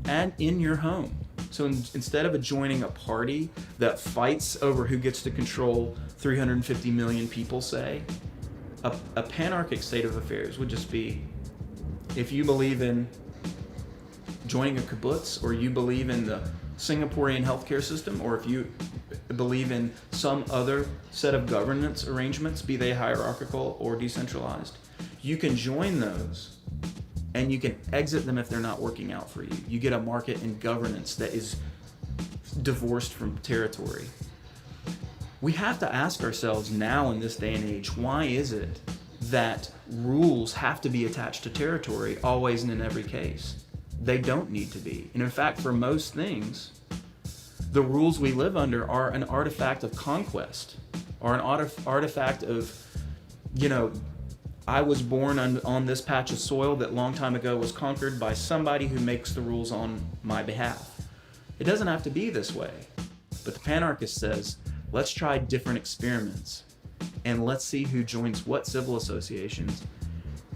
and in your home. So instead of joining a party that fights over who gets to control 350 million people, say, a panarchic state of affairs would just be, if you believe in joining a kibbutz, or you believe in the Singaporean healthcare system, or if you believe in some other set of governance arrangements, be they hierarchical or decentralized, you can join those and you can exit them if they're not working out for you. You get a market and governance that is divorced from territory. We have to ask ourselves now in this day and age, why is it that rules have to be attached to territory always and in every case? They don't need to be. And in fact, for most things, the rules we live under are an artifact of conquest, or an artifact of, I was born on this patch of soil that long time ago was conquered by somebody who makes the rules on my behalf. It doesn't have to be this way. But the panarchist says, let's try different experiments and let's see who joins what civil associations.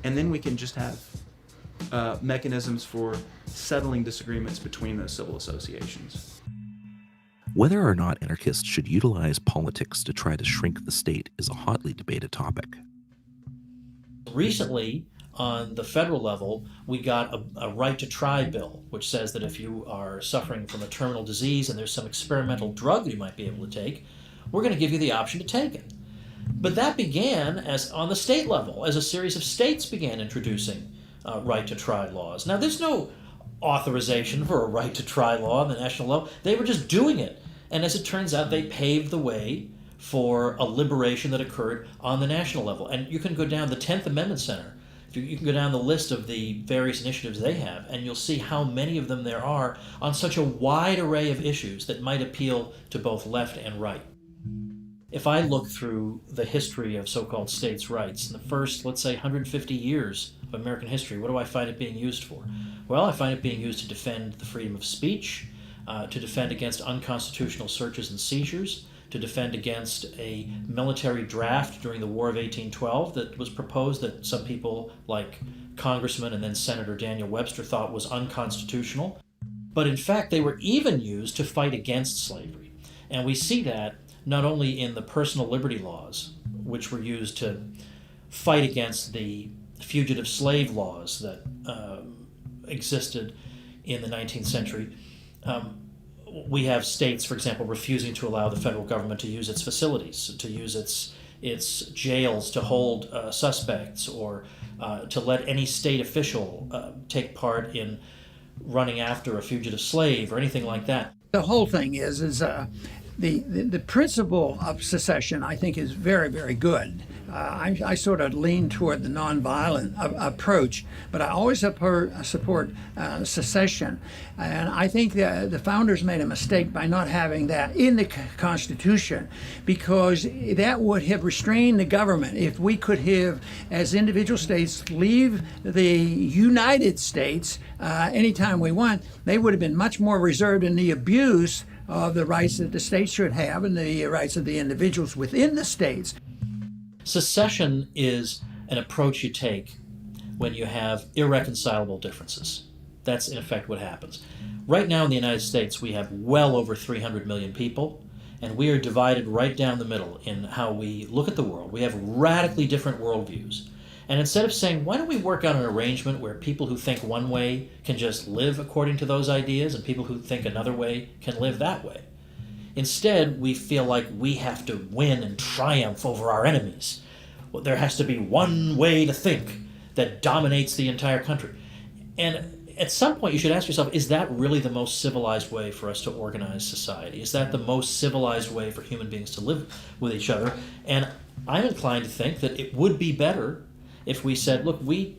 And then we can just have mechanisms for settling disagreements between those civil associations. Whether or not anarchists should utilize politics to try to shrink the state is a hotly debated topic. Recently, on the federal level, we got a right to try bill, which says that if you are suffering from a terminal disease and there's some experimental drug you might be able to take, we're going to give you the option to take it. But that began as on the state level, as a series of states began introducing right to try laws. Now, there's no authorization for a right to try law on the national level. They were just doing it. And as it turns out, they paved the way for a liberation that occurred on the national level. And you can go down the 10th Amendment Center. You can go down the list of the various initiatives they have, and you'll see how many of them there are on such a wide array of issues that might appeal to both left and right. If I look through the history of so-called states' rights, in the first, let's say, 150 years of American history, what do I find it being used for? Well, I find it being used to defend the freedom of speech, to defend against unconstitutional searches and seizures, to defend against a military draft during the War of 1812 that was proposed that some people like Congressman and then Senator Daniel Webster thought was unconstitutional. But in fact, they were even used to fight against slavery. And we see that not only in the personal liberty laws, which were used to fight against the fugitive slave laws that existed in the 19th century. We have states, for example, refusing to allow the federal government to use its facilities, to use its jails to hold suspects, or to let any state official take part in running after a fugitive slave or anything like that. The whole thing is the principle of secession, I think, is very, very good. I sort of lean toward the nonviolent approach, but I always support secession. And I think that the founders made a mistake by not having that in the Constitution, because that would have restrained the government. If we could have, as individual states, leave the United States anytime we want, they would have been much more reserved in the abuse of the rights that the states should have and the rights of the individuals within the states. Secession is an approach you take when you have irreconcilable differences. That's in effect what happens. Right now in the United States, we have well over 300 million people, and we are divided right down the middle in how we look at the world. We have radically different worldviews. And instead of saying, why don't we work out an arrangement where people who think one way can just live according to those ideas and people who think another way can live that way? Instead, we feel like we have to win and triumph over our enemies. well, there has to be one way to think that dominates the entire country. And at some point you should ask yourself, is that really the most civilized way for us to organize society? Is that the most civilized way for human beings to live with each other? And I'm inclined to think that it would be better if we said, look, we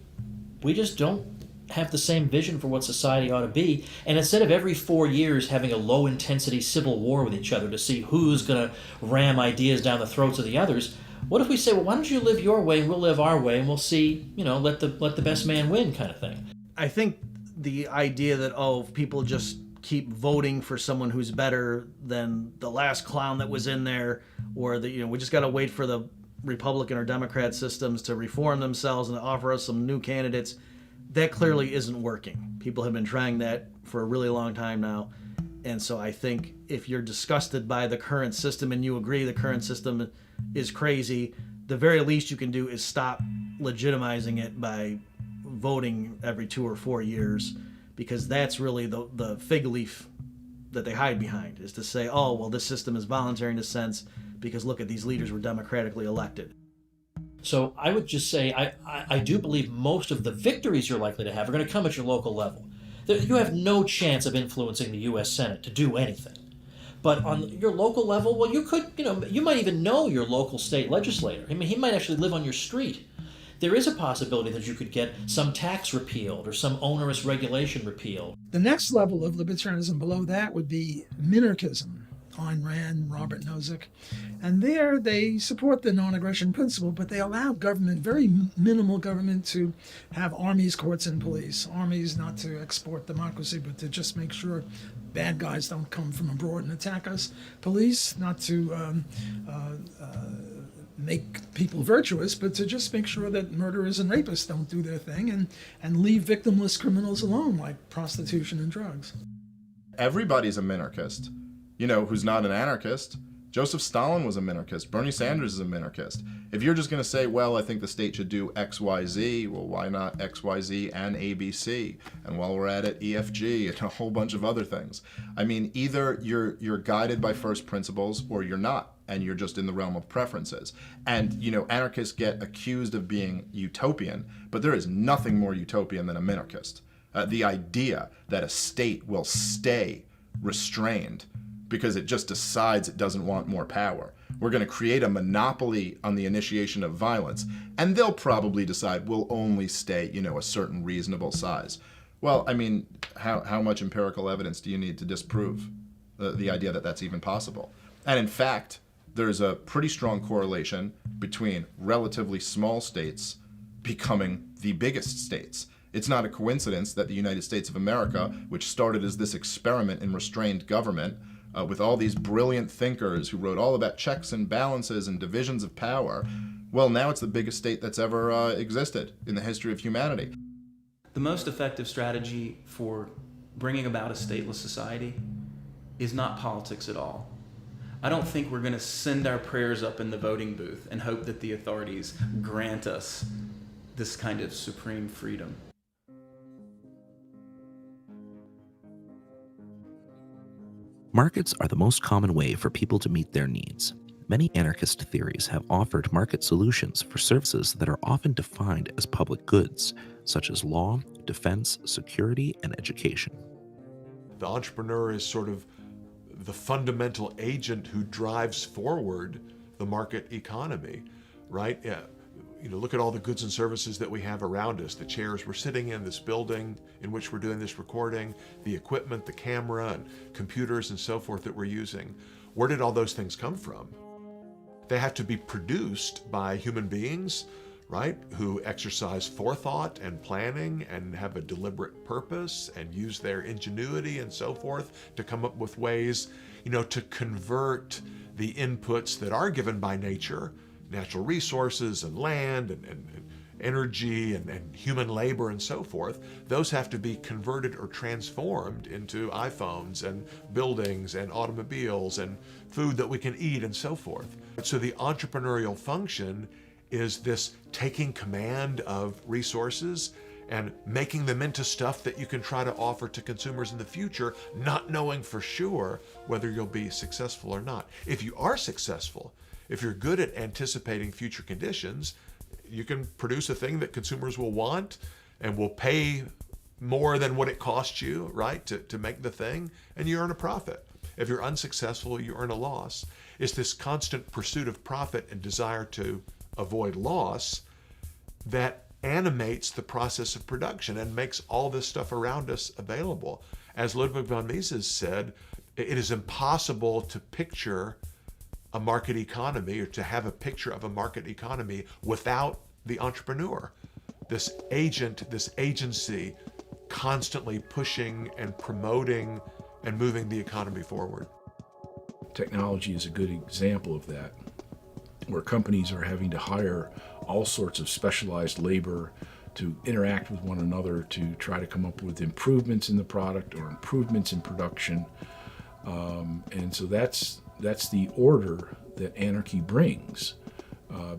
just don't have the same vision for what society ought to be, and instead of every 4 years having a low-intensity civil war with each other to see who's going to ram ideas down the throats of the others, what if we say, well, why don't you live your way and we'll live our way, and we'll see, let the best man win kind of thing. I think the idea that, if people just keep voting for someone who's better than the last clown that was in there, or we just got to wait for the Republican or Democrat systems to reform themselves and to offer us some new candidates, that clearly isn't working. People have been trying that for a really long time now. And so I think if you're disgusted by the current system and you agree the current system is crazy, the very least you can do is stop legitimizing it by voting every 2 or 4 years, because that's really the fig leaf that they hide behind, is to say, this system is voluntary in a sense because look at these leaders were democratically elected. So I would just say I do believe most of the victories you're likely to have are going to come at your local level. You have no chance of influencing the U.S. Senate to do anything. But on your local level, well, you could, you might even know your local state legislator. I mean, he might actually live on your street. There is a possibility that you could get some tax repealed or some onerous regulation repealed. The next level of libertarianism below that would be minarchism. Ayn Rand, Robert Nozick. And there they support the non-aggression principle, but they allow government, very minimal government, to have armies, courts, and police. Armies not to export democracy, but to just make sure bad guys don't come from abroad and attack us. Police not to make people virtuous, but to just make sure that murderers and rapists don't do their thing and leave victimless criminals alone, like prostitution and drugs. Everybody's a minarchist. Who's not an anarchist. Joseph Stalin was a minarchist. Bernie Sanders is a minarchist. If you're just going to say, well, I think the state should do X, Y, Z, well, why not X, Y, Z and A, B, C? And while we're at it, E, F, G, and a whole bunch of other things. I mean, either you're guided by first principles or you're not, and you're just in the realm of preferences. And, anarchists get accused of being utopian, but there is nothing more utopian than a minarchist. The idea that a state will stay restrained because it just decides it doesn't want more power. We're going to create a monopoly on the initiation of violence, and they'll probably decide we'll only stay, a certain reasonable size. Well, I mean, how much empirical evidence do you need to disprove the idea that that's even possible? And in fact, there's a pretty strong correlation between relatively small states becoming the biggest states. It's not a coincidence that the United States of America, which started as this experiment in restrained government, with all these brilliant thinkers who wrote all about checks and balances and divisions of power, well, now it's the biggest state that's ever existed in the history of humanity. The most effective strategy for bringing about a stateless society is not politics at all. I don't think we're going to send our prayers up in the voting booth and hope that the authorities grant us this kind of supreme freedom. Markets are the most common way for people to meet their needs. Many anarchist theories have offered market solutions for services that are often defined as public goods, such as law, defense, security, and education. The entrepreneur is sort of the fundamental agent who drives forward the market economy, right? Yeah. Look at all the goods and services that we have around us, the chairs we're sitting in, this building in which we're doing this recording, the equipment, the camera, and computers and so forth that we're using. Where did all those things come from? They have to be produced by human beings, right, who exercise forethought and planning and have a deliberate purpose and use their ingenuity and so forth to come up with ways, to convert the inputs that are given by nature, natural resources and land and energy and human labor and so forth. Those have to be converted or transformed into iPhones and buildings and automobiles and food that we can eat and so forth. So the entrepreneurial function is this taking command of resources and making them into stuff that you can try to offer to consumers in the future, not knowing for sure whether you'll be successful or not. If you are successful If you're good at anticipating future conditions, you can produce a thing that consumers will want and will pay more than what it costs you, right, to make the thing, and you earn a profit. If you're unsuccessful, you earn a loss. It's this constant pursuit of profit and desire to avoid loss that animates the process of production and makes all this stuff around us available. As Ludwig von Mises said, it is impossible to picture a market economy or to have a picture of a market economy without the entrepreneur. This agent, this agency, constantly pushing and promoting and moving the economy forward. Technology is a good example of that, where companies are having to hire all sorts of specialized labor to interact with one another to try to come up with improvements in the product or improvements in production. And so that's the order that anarchy brings,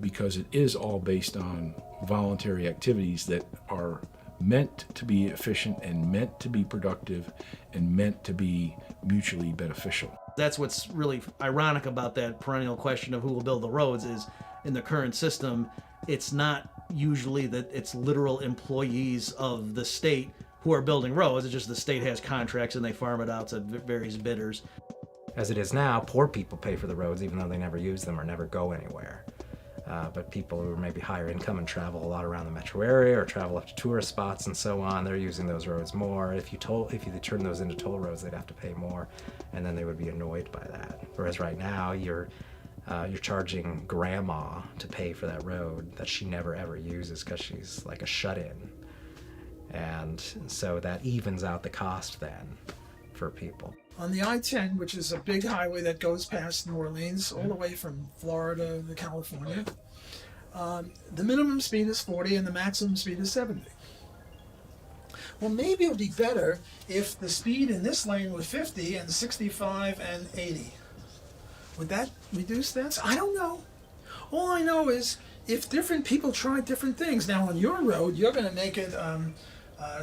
because it is all based on voluntary activities that are meant to be efficient and meant to be productive and meant to be mutually beneficial. That's what's really ironic about that perennial question of who will build the roads is in the current system, it's not usually that it's literal employees of the state who are building roads. It's just the state has contracts and they farm it out to various bidders. As it is now, poor people pay for the roads even though they never use them or never go anywhere. But people who are maybe higher income and travel a lot around the metro area or travel up to tourist spots and so on, they're using those roads more. If you turn those into toll roads, they'd have to pay more, and then they would be annoyed by that. Whereas right now, you're charging grandma to pay for that road that she never ever uses because she's like a shut-in. And so that evens out the cost then for people. On the I-10, which is a big highway that goes past New Orleans all the way from Florida to California, the minimum speed is 40 and the maximum speed is 70. Well, maybe it would be better if the speed in this lane was 50 and 65 and 80. Would that reduce that? I don't know. All I know is if different people try different things. Now, on your road, you're going to make it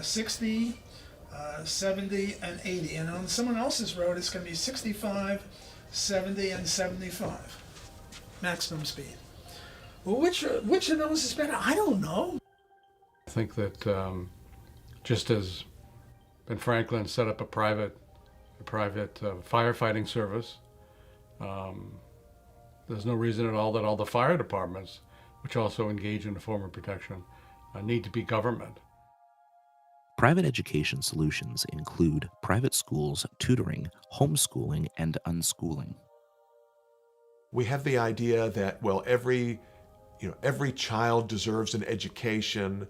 60, 70, and 80. And on someone else's road, it's going to be 65, 70, and 75. Maximum speed. Well, which of those is better? I don't know. I think that just as Ben Franklin set up a private firefighting service, there's no reason at all that all the fire departments, which also engage in a form of protection, need to be government. Private education solutions include private schools, tutoring, homeschooling, and unschooling. We have the idea that, well, every child deserves an education.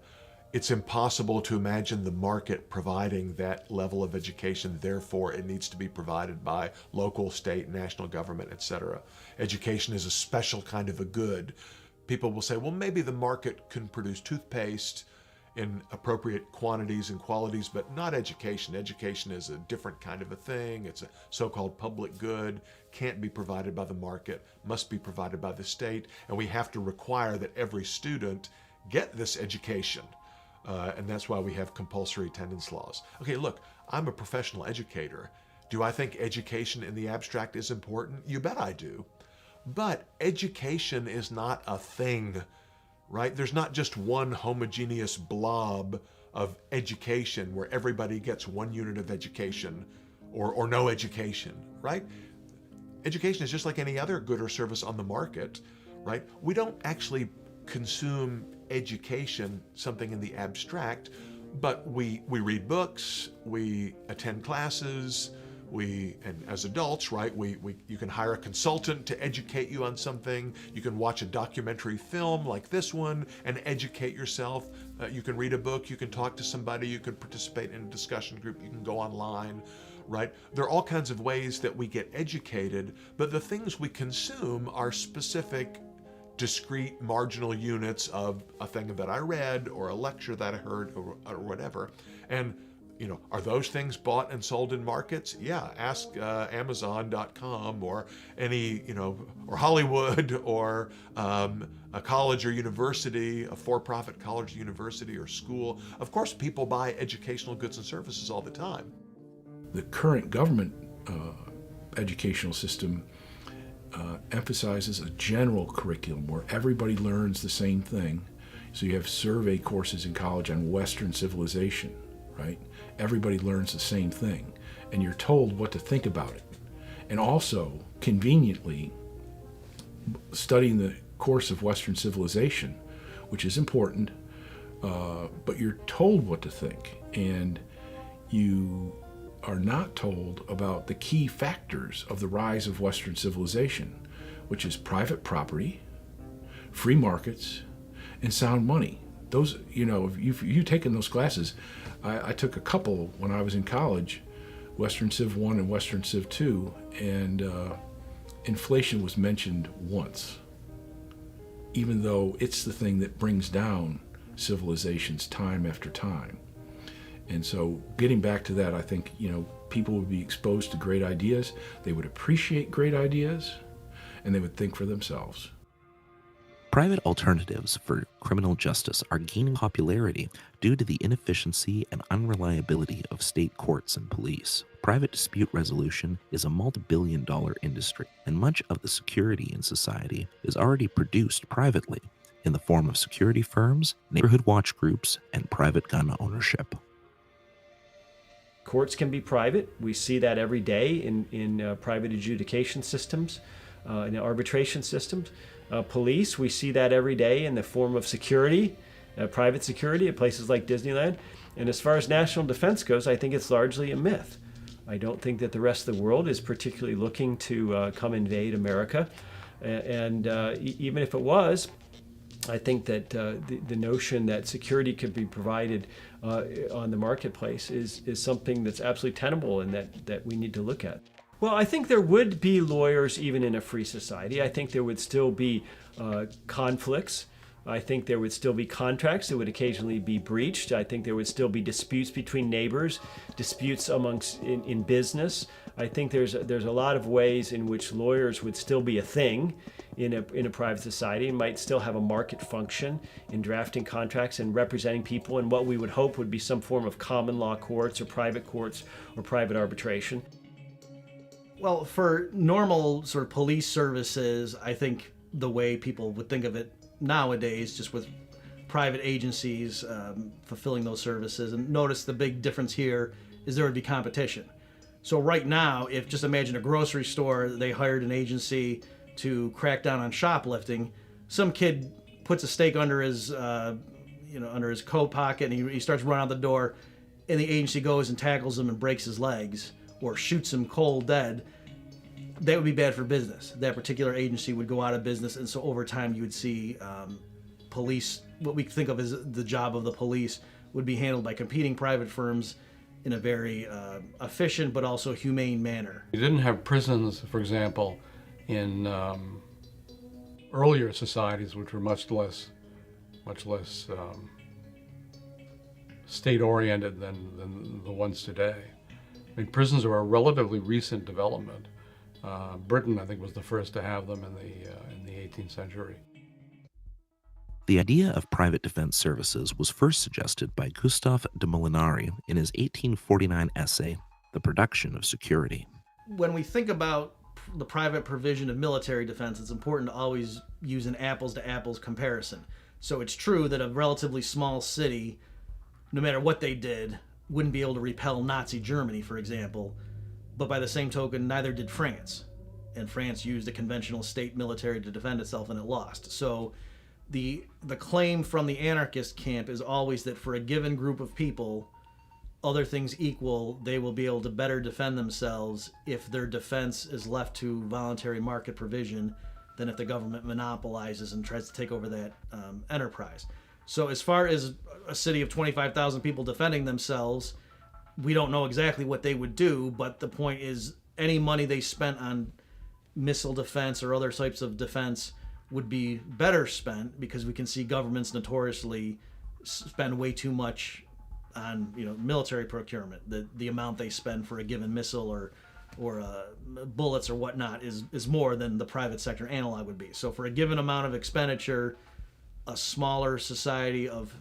It's impossible to imagine the market providing that level of education. Therefore, it needs to be provided by local, state, national government, etc. Education is a special kind of a good. People will say, well, maybe the market can produce toothpaste in appropriate quantities and qualities, but not education. Education is a different kind of a thing. It's a so-called public good, can't be provided by the market, must be provided by the state, and we have to require that every student get this education. And that's why we have compulsory attendance laws. Okay, look, I'm a professional educator. Do I think education in the abstract is important? You bet I do. But education is not a thing, right? There's not just one homogeneous blob of education where everybody gets one unit of education or no education, right? Education is just like any other good or service on the market, right? We don't actually consume education, something in the abstract, but we read books, we attend classes, and as adults, right, you can hire a consultant to educate you on something. You can watch a documentary film like this one and educate yourself. You can read a book, you can talk to somebody, you can participate in a discussion group, you can go online, right? There are all kinds of ways that we get educated, but the things we consume are specific, discrete, marginal units of a thing that I read or a lecture that I heard or whatever. And are those things bought and sold in markets? Yeah, ask Amazon.com or any, or Hollywood or a college or university, a for-profit college, university, or school. Of course, people buy educational goods and services all the time. The current government educational system emphasizes a general curriculum where everybody learns the same thing. So you have survey courses in college on Western civilization, right? Everybody learns the same thing, and you're told what to think about it. And also, conveniently, studying the course of Western civilization, which is important, but you're told what to think, and you are not told about the key factors of the rise of Western civilization, which is private property, free markets, and sound money. Those, if you've taken those classes, I took a couple when I was in college, Western Civ 1 and Western Civ 2, and inflation was mentioned once, even though it's the thing that brings down civilizations time after time. And so getting back to that, I think, people would be exposed to great ideas, they would appreciate great ideas, and they would think for themselves. Private alternatives for criminal justice are gaining popularity due to the inefficiency and unreliability of state courts and police. Private dispute resolution is a multi-billion-dollar industry, and much of the security in society is already produced privately in the form of security firms, neighborhood watch groups, and private gun ownership. Courts can be private. We see that every day in private adjudication systems, in arbitration systems. Police, we see that every day in the form of security, private security at places like Disneyland. And as far as national defense goes, I think it's largely a myth. I don't think that the rest of the world is particularly looking to come invade America. And even if it was, I think that the notion that security could be provided on the marketplace is something that's absolutely tenable and that we need to look at. Well, I think there would be lawyers even in a free society. I think there would still be conflicts. I think there would still be contracts that would occasionally be breached. I think there would still be disputes between neighbors, disputes amongst in business. I think there's a lot of ways in which lawyers would still be a thing in a private society and might still have a market function in drafting contracts and representing people in what we would hope would be some form of common law courts or private arbitration. Well, for normal sort of police services, I think the way people would think of it nowadays, just with private agencies fulfilling those services, and notice the big difference here is there would be competition. So right now, if just imagine a grocery store, they hired an agency to crack down on shoplifting, some kid puts a stake under his under his coat pocket and he starts running out the door, and the agency goes and tackles him and breaks his legs or shoots him cold dead. That would be bad for business. That particular agency would go out of business, and so over time you would see police, what we think of as the job of the police, would be handled by competing private firms in a very efficient but also humane manner. You didn't have prisons, for example, in earlier societies, which were much less state-oriented than the ones today. I mean, prisons are a relatively recent development. Britain, I think, was the first to have them in the 18th century. The idea of private defense services was first suggested by Gustave de Molinari in his 1849 essay, The Production of Security. When we think about the private provision of military defense, it's important to always use an apples-to-apples comparison. So it's true that a relatively small city, no matter what they did, wouldn't be able to repel Nazi Germany, for example. But by the same token, neither did France. And France used a conventional state military to defend itself, and it lost. So the claim from the anarchist camp is always that for a given group of people, other things equal, they will be able to better defend themselves if their defense is left to voluntary market provision than if the government monopolizes and tries to take over that enterprise. So as far as a city of 25,000 people defending themselves, we don't know exactly what they would do, but the point is any money they spent on missile defense or other types of defense would be better spent, because we can see governments notoriously spend way too much on military procurement. The amount they spend for a given missile or bullets or whatnot is more than the private sector analog would be. So for a given amount of expenditure, a smaller society of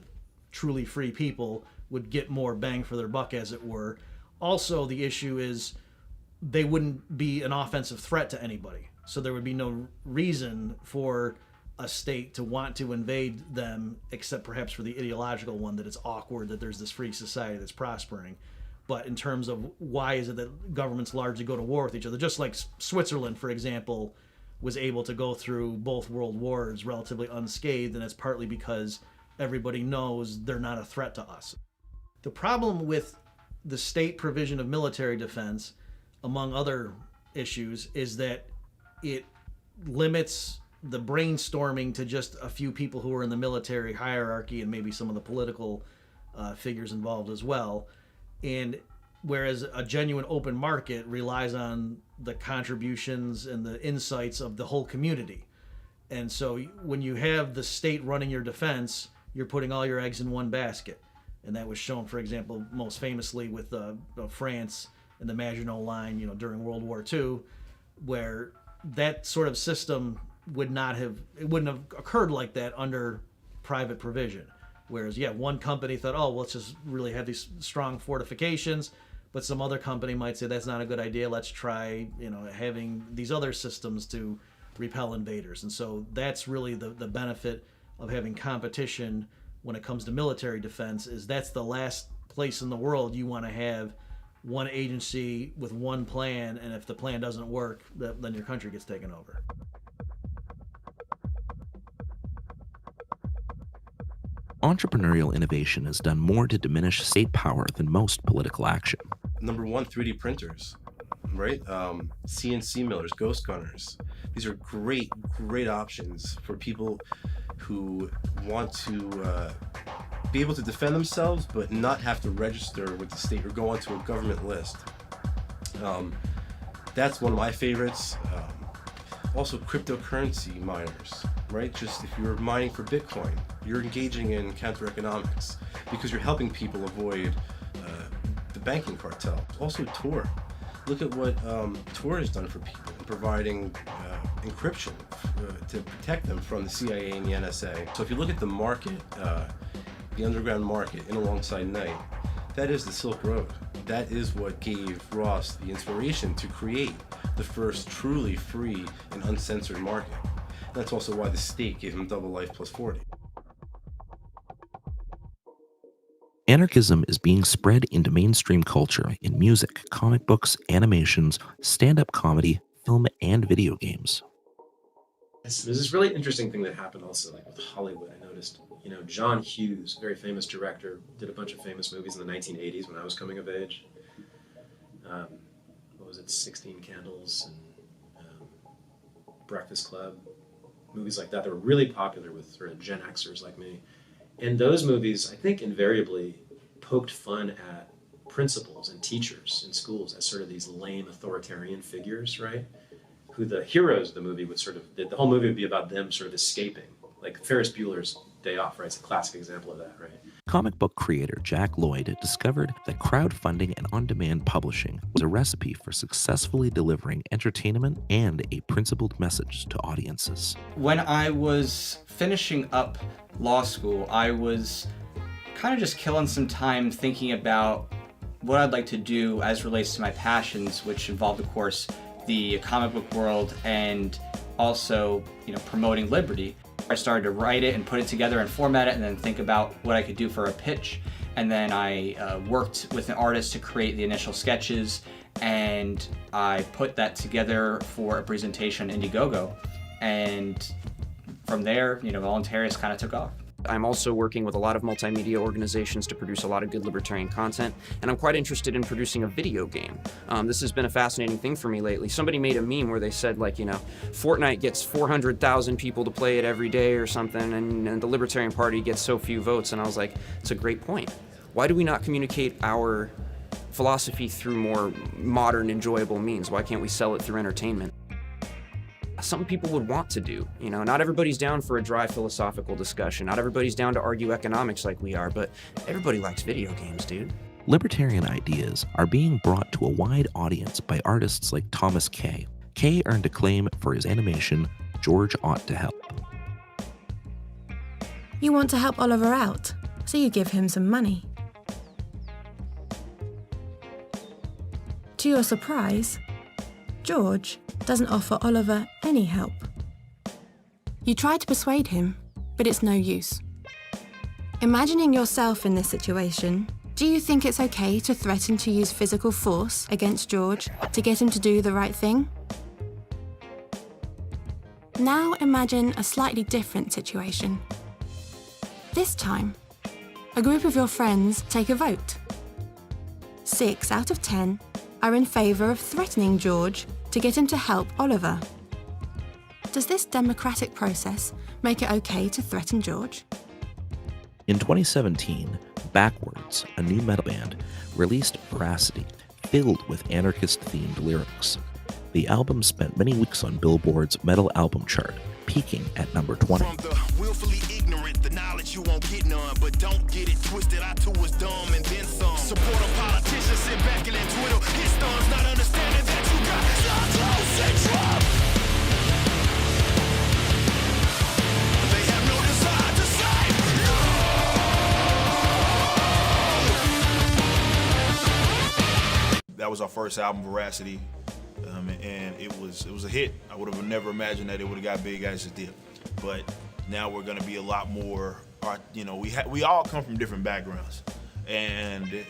truly free people would get more bang for their buck, as it were. Also, the issue is they wouldn't be an offensive threat to anybody. So there would be no reason for a state to want to invade them, except perhaps for the ideological one that it's awkward that there's this free society that's prospering. But in terms of why is it that governments largely go to war with each other, just like Switzerland, for example, was able to go through both world wars relatively unscathed, and that's partly because everybody knows they're not a threat to us. The problem with the state provision of military defense, among other issues, is that it limits the brainstorming to just a few people who are in the military hierarchy and maybe some of the political figures involved as well. And whereas a genuine open market relies on the contributions and the insights of the whole community. And so when you have the state running your defense, you're putting all your eggs in one basket. And that was shown, for example, most famously with France and the Maginot Line, during World War II, where that sort of system wouldn't have occurred like that under private provision. Whereas, one company thought, oh, well, let's just really have these strong fortifications, but some other company might say that's not a good idea. Let's try, having these other systems to repel invaders. And so that's really the benefit of having competition when it comes to military defense, is that's the last place in the world you want to have one agency with one plan, and if the plan doesn't work, then your country gets taken over. Entrepreneurial innovation has done more to diminish state power than most political action. Number one, 3D printers, right? CNC millers, ghost gunners. These are great options for people who want to be able to defend themselves, but not have to register with the state or go onto a government list. That's one of my favorites. Also, cryptocurrency miners, right? Just if you're mining for Bitcoin, you're engaging in counter economics because you're helping people avoid the banking cartel. Also, Tor. Look at what Tor has done for people in providing encryption to protect them from the CIA and the NSA. So if you look at the market, the underground market in alongside night, that is the Silk Road. That is what gave Ross the inspiration to create the first truly free and uncensored market. And that's also why the state gave him double life plus 40. Anarchism is being spread into mainstream culture in music, comic books, animations, stand-up comedy, film, and video games. There's this really interesting thing that happened also, like with Hollywood. I noticed, John Hughes, very famous director, did a bunch of famous movies in the 1980s when I was coming of age. What was it, 16 Candles and Breakfast Club, movies like that. They were really popular with sort of Gen Xers like me. And those movies, I think, invariably poked fun at principals and teachers in schools as sort of these lame authoritarian figures, right? Who the heroes of the movie would sort of, the whole movie would be about them sort of escaping. Like Ferris Bueller's Day Off, right? It's a classic example of that, right? Comic book creator Jack Lloyd discovered that crowdfunding and on-demand publishing was a recipe for successfully delivering entertainment and a principled message to audiences. When I was finishing up law school, I was kind of just killing some time thinking about what I'd like to do as relates to my passions, which involved, of course, the comic book world and also, promoting liberty. I started to write it and put it together and format it and then think about what I could do for a pitch. And then I worked with an artist to create the initial sketches, and I put that together for a presentation on Indiegogo. And from there, Voluntarist kind of took off. I'm also working with a lot of multimedia organizations to produce a lot of good libertarian content, and I'm quite interested in producing a video game. This has been a fascinating thing for me lately. Somebody made a meme where they said, Fortnite gets 400,000 people to play it every day or something, and the Libertarian Party gets so few votes, and I was like, it's a great point. Why do we not communicate our philosophy through more modern, enjoyable means? Why can't we sell it through entertainment? Some people would want to do. Not everybody's down for a dry philosophical discussion. Not everybody's down to argue economics like we are, but everybody likes video games, dude. Libertarian ideas are being brought to a wide audience by artists like Thomas Kay. Kay earned acclaim for his animation, George Ought to Help. You want to help Oliver out, so you give him some money. To your surprise, George doesn't offer Oliver any help. You try to persuade him, but it's no use. Imagining yourself in this situation, do you think it's okay to threaten to use physical force against George to get him to do the right thing? Now imagine a slightly different situation. This time, a group of your friends take a vote. 6 out of 10 are in favour of threatening George to get him to help Oliver. Does this democratic process make it okay to threaten George? In 2017, Backwards, a new metal band, released Veracity, filled with anarchist-themed lyrics. The album spent many weeks on Billboard's metal album chart, peaking at number 20. From the willfully ignorant, the knowledge you won't get none, but don't get it twisted. I too was dumb and then some. Support a politician, sit back and let Twitter hit thumbs, not understanding that you got Charles syndrome. They have no desire to say no. That was our first album, Veracity. And it was a hit. I would have never imagined that it would have got big as it did. But now we're going to be a lot more. We all come from different backgrounds, and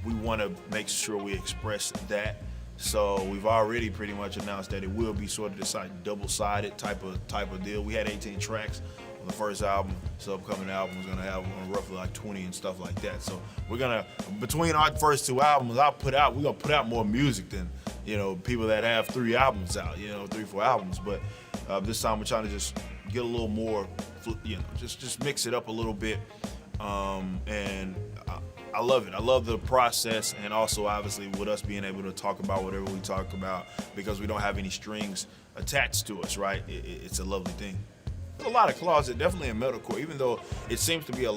we want to make sure we express that. So we've already pretty much announced that it will be sort of this double-sided type of deal. We had 18 tracks on the first album. This upcoming album is going to have roughly like 20 and stuff like that. So we're gonna, between our first 2 albums, we're gonna put out more music than people that have 3 albums out, 3-4 albums. But this time we're trying to just get a little more, just mix it up a little bit. And I love it. I love the process, and also obviously with us being able to talk about whatever we talk about because we don't have any strings attached to us, right? It's a lovely thing. There's a lot of closet, definitely in metalcore, even though it seems to be a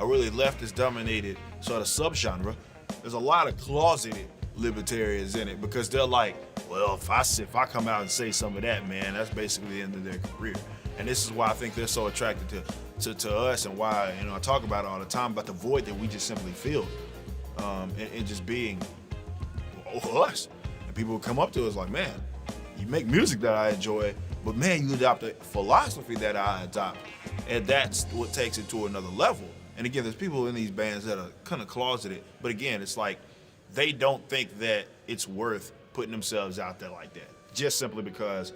really leftist-dominated sort of subgenre. There's a lot of closeted libertarians in it because they're like, well, if I come out and say some of that, man, that's basically the end of their career. And this is why I think they're so attracted to us, and why I talk about it all the time about the void that we just simply feel, and just being us. And people come up to us like, man, you make music that I enjoy, but man, you adopt a philosophy that I adopt, and that's what takes it to another level. And again, there's people in these bands that are kind of closeted, but again, it's like they don't think that it's worth putting themselves out there like that, just simply because,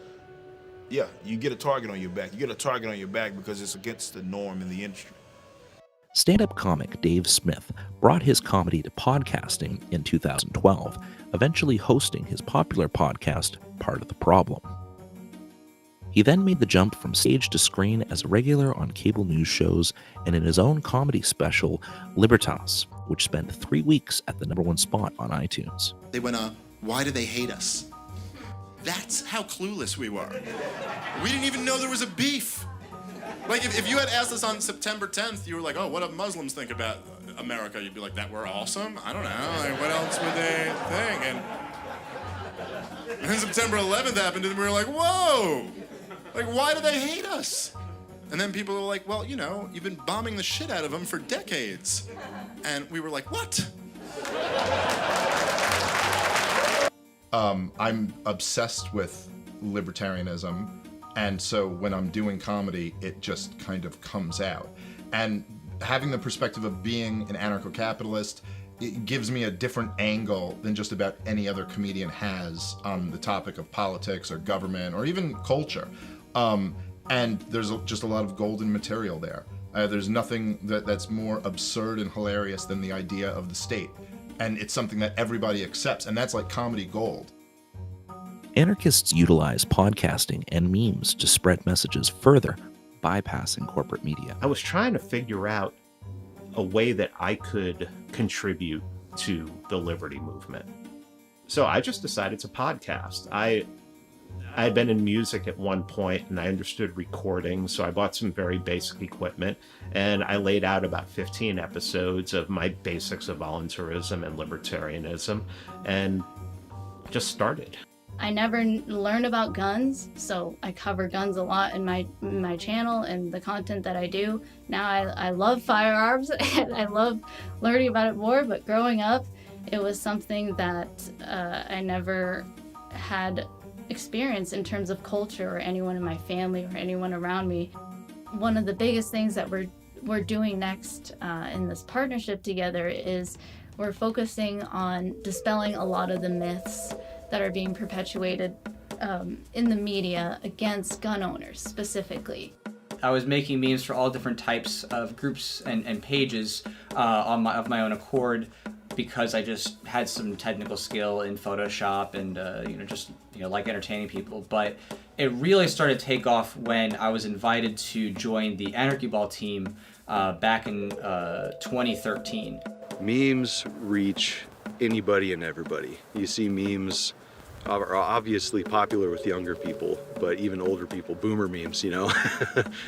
yeah, you get a target on your back. You get a target on your back because it's against the norm in the industry. Stand-up comic Dave Smith brought his comedy to podcasting in 2012, eventually hosting his popular podcast, Part of the Problem. He then made the jump from stage to screen as a regular on cable news shows and in his own comedy special, Libertas, which spent 3 weeks at the #1 spot on iTunes. They went, why do they hate us? That's how clueless we were. We didn't even know there was a beef. Like, if you had asked us on September 10th, you were like, oh, what do Muslims think about America? You'd be like, that we're awesome? I don't know. Like, what else would they think? And then September 11th happened, and we were like, whoa! Like, why do they hate us? And then people were like, well, you've been bombing the shit out of them for decades. And we were like, what? I'm obsessed with libertarianism, and so when I'm doing comedy, it just kind of comes out. And having the perspective of being an anarcho-capitalist, it gives me a different angle than just about any other comedian has on the topic of politics or government or even culture. And there's just a lot of golden material there. There's nothing that's more absurd and hilarious than the idea of the state. And it's something that everybody accepts, and that's like comedy gold. Anarchists utilize podcasting and memes to spread messages further, bypassing corporate media. I was trying to figure out a way that I could contribute to the liberty movement. So I just decided to podcast. I had been in music at one point, and I understood recording, so I bought some very basic equipment, and I laid out about 15 episodes of my basics of voluntarism and libertarianism, and just started. I never learned about guns, so I cover guns a lot in my channel and the content that I do. Now I love firearms and I love learning about it more, but growing up, it was something that I never had experience in terms of culture or anyone in my family or anyone around me. One of the biggest things that we're doing next in this partnership together is we're focusing on dispelling a lot of the myths that are being perpetuated in the media against gun owners specifically. I was making memes for all different types of groups and pages of my own accord, because I just had some technical skill in Photoshop and like entertaining people. But it really started to take off when I was invited to join the Anarchy Ball team back in 2013. Memes reach anybody and everybody. You see memes are obviously popular with younger people, but even older people, boomer memes,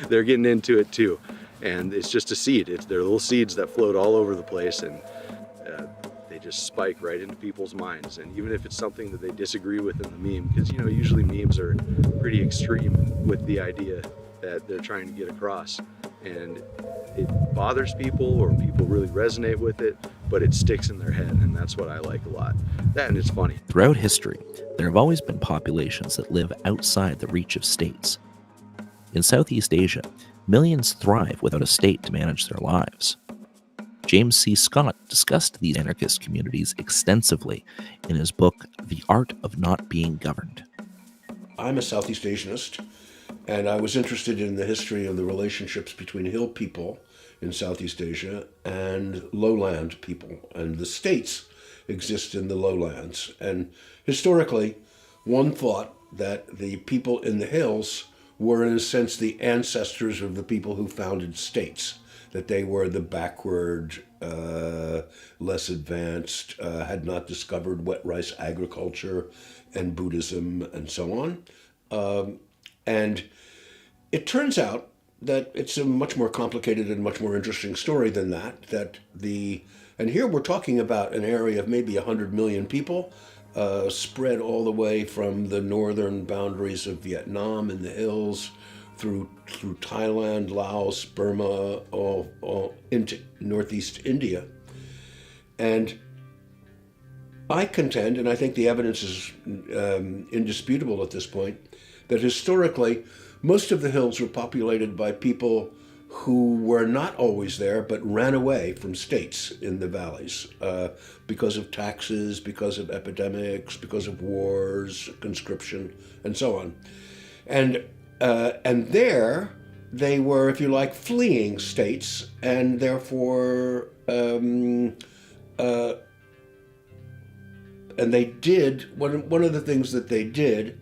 they're getting into it too. And it's just a seed. They're little seeds that float all over the place, and they just spike right into people's minds. And even if it's something that they disagree with in the meme, because usually memes are pretty extreme with the idea that they're trying to get across, and it bothers people or people really resonate with it, but it sticks in their head, and that's what I like a lot. That, and it's funny. Throughout history, there have always been populations that live outside the reach of states. In Southeast Asia, millions thrive without a state to manage their lives. James C. Scott discussed these anarchist communities extensively in his book, The Art of Not Being Governed. I'm a Southeast Asianist, and I was interested in the history of the relationships between hill people in Southeast Asia and lowland people. And the states exist in the lowlands. And historically, one thought that the people in the hills were, in a sense, the ancestors of the people who founded states, that they were the backward, less advanced, had not discovered wet rice agriculture and Buddhism and so on. And it turns out that it's a much more complicated and much more interesting story than that. And here we're talking about an area of maybe 100 million people, spread all the way from the northern boundaries of Vietnam in the hills through Thailand, Laos, Burma, all into northeast India. And I contend, and I think the evidence is indisputable at this point, that historically, most of the hills were populated by people who were not always there, but ran away from states in the valleys because of taxes, because of epidemics, because of wars, conscription, and so on. And there they were, if you like, fleeing states, and therefore, and they did, one of the things that they did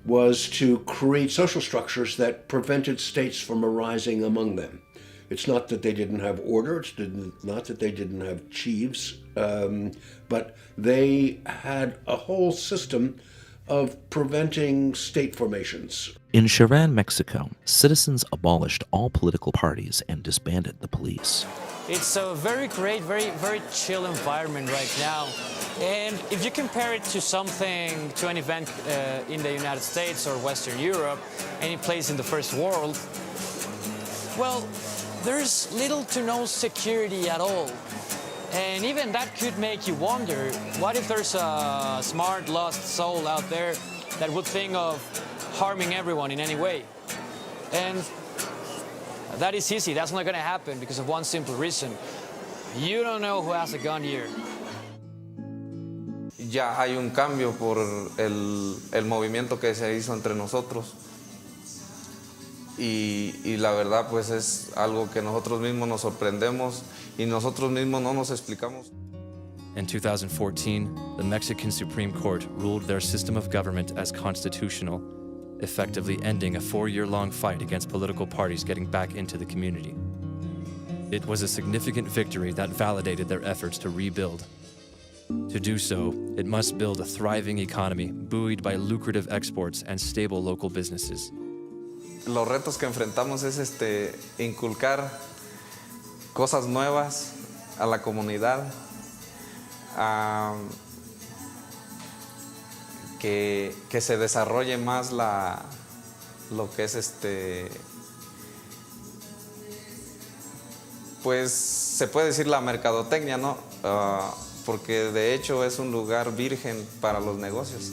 was to create social structures that prevented states from arising among them. It's not that they didn't have order, it's not that they didn't have chiefs, but they had a whole system of preventing state formations. In Cherán, Mexico, citizens abolished all political parties and disbanded the police. It's a very great, very chill environment right now. And if you compare it to an event in the United States or Western Europe, any place in the first world, well, there's little to no security at all. And even that could make you wonder, what if there's a smart, lost soul out there that would think of harming everyone in any way? And that is easy. That's not going to happen because of one simple reason. You don't know who has a gun here. Ya hay un cambio por el movimiento que se hizo entre nosotros. Y la verdad, pues es algo que nosotros mismos nos sorprendemos y nosotros mismos no nos explicamos. In 2014, the Mexican Supreme Court ruled their system of government as constitutional, effectively ending a 4-year-long fight against political parties getting back into the community. It was a significant victory that validated their efforts to rebuild. To do so, it must build a thriving economy buoyed by lucrative exports and stable local businesses. Los retos que enfrentamos es inculcar cosas nuevas a la comunidad, que se desarrolle más lo que es pues se puede decir la mercadotecnia, ¿no? Porque de hecho es un lugar virgen para los negocios.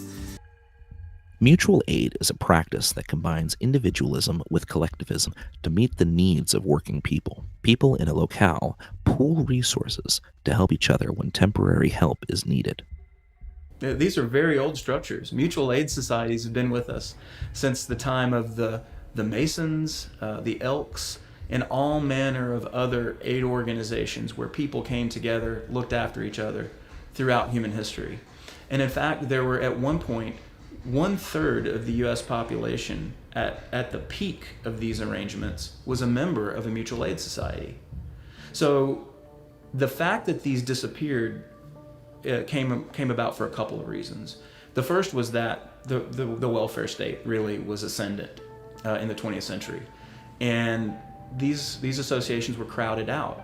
Mutual aid is a practice that combines individualism with collectivism to meet the needs of working people. People in a locale pool resources to help each other when temporary help is needed. These are very old structures. Mutual aid societies have been with us since the time of the Masons, the Elks, and all manner of other aid organizations where people came together, looked after each other throughout human history. And in fact, there were at one point 1/3 of the US population at the peak of these arrangements was a member of a mutual aid society. So the fact that these disappeared came about for a couple of reasons. The first was that the welfare state really was ascendant in the 20th century, and these associations were crowded out.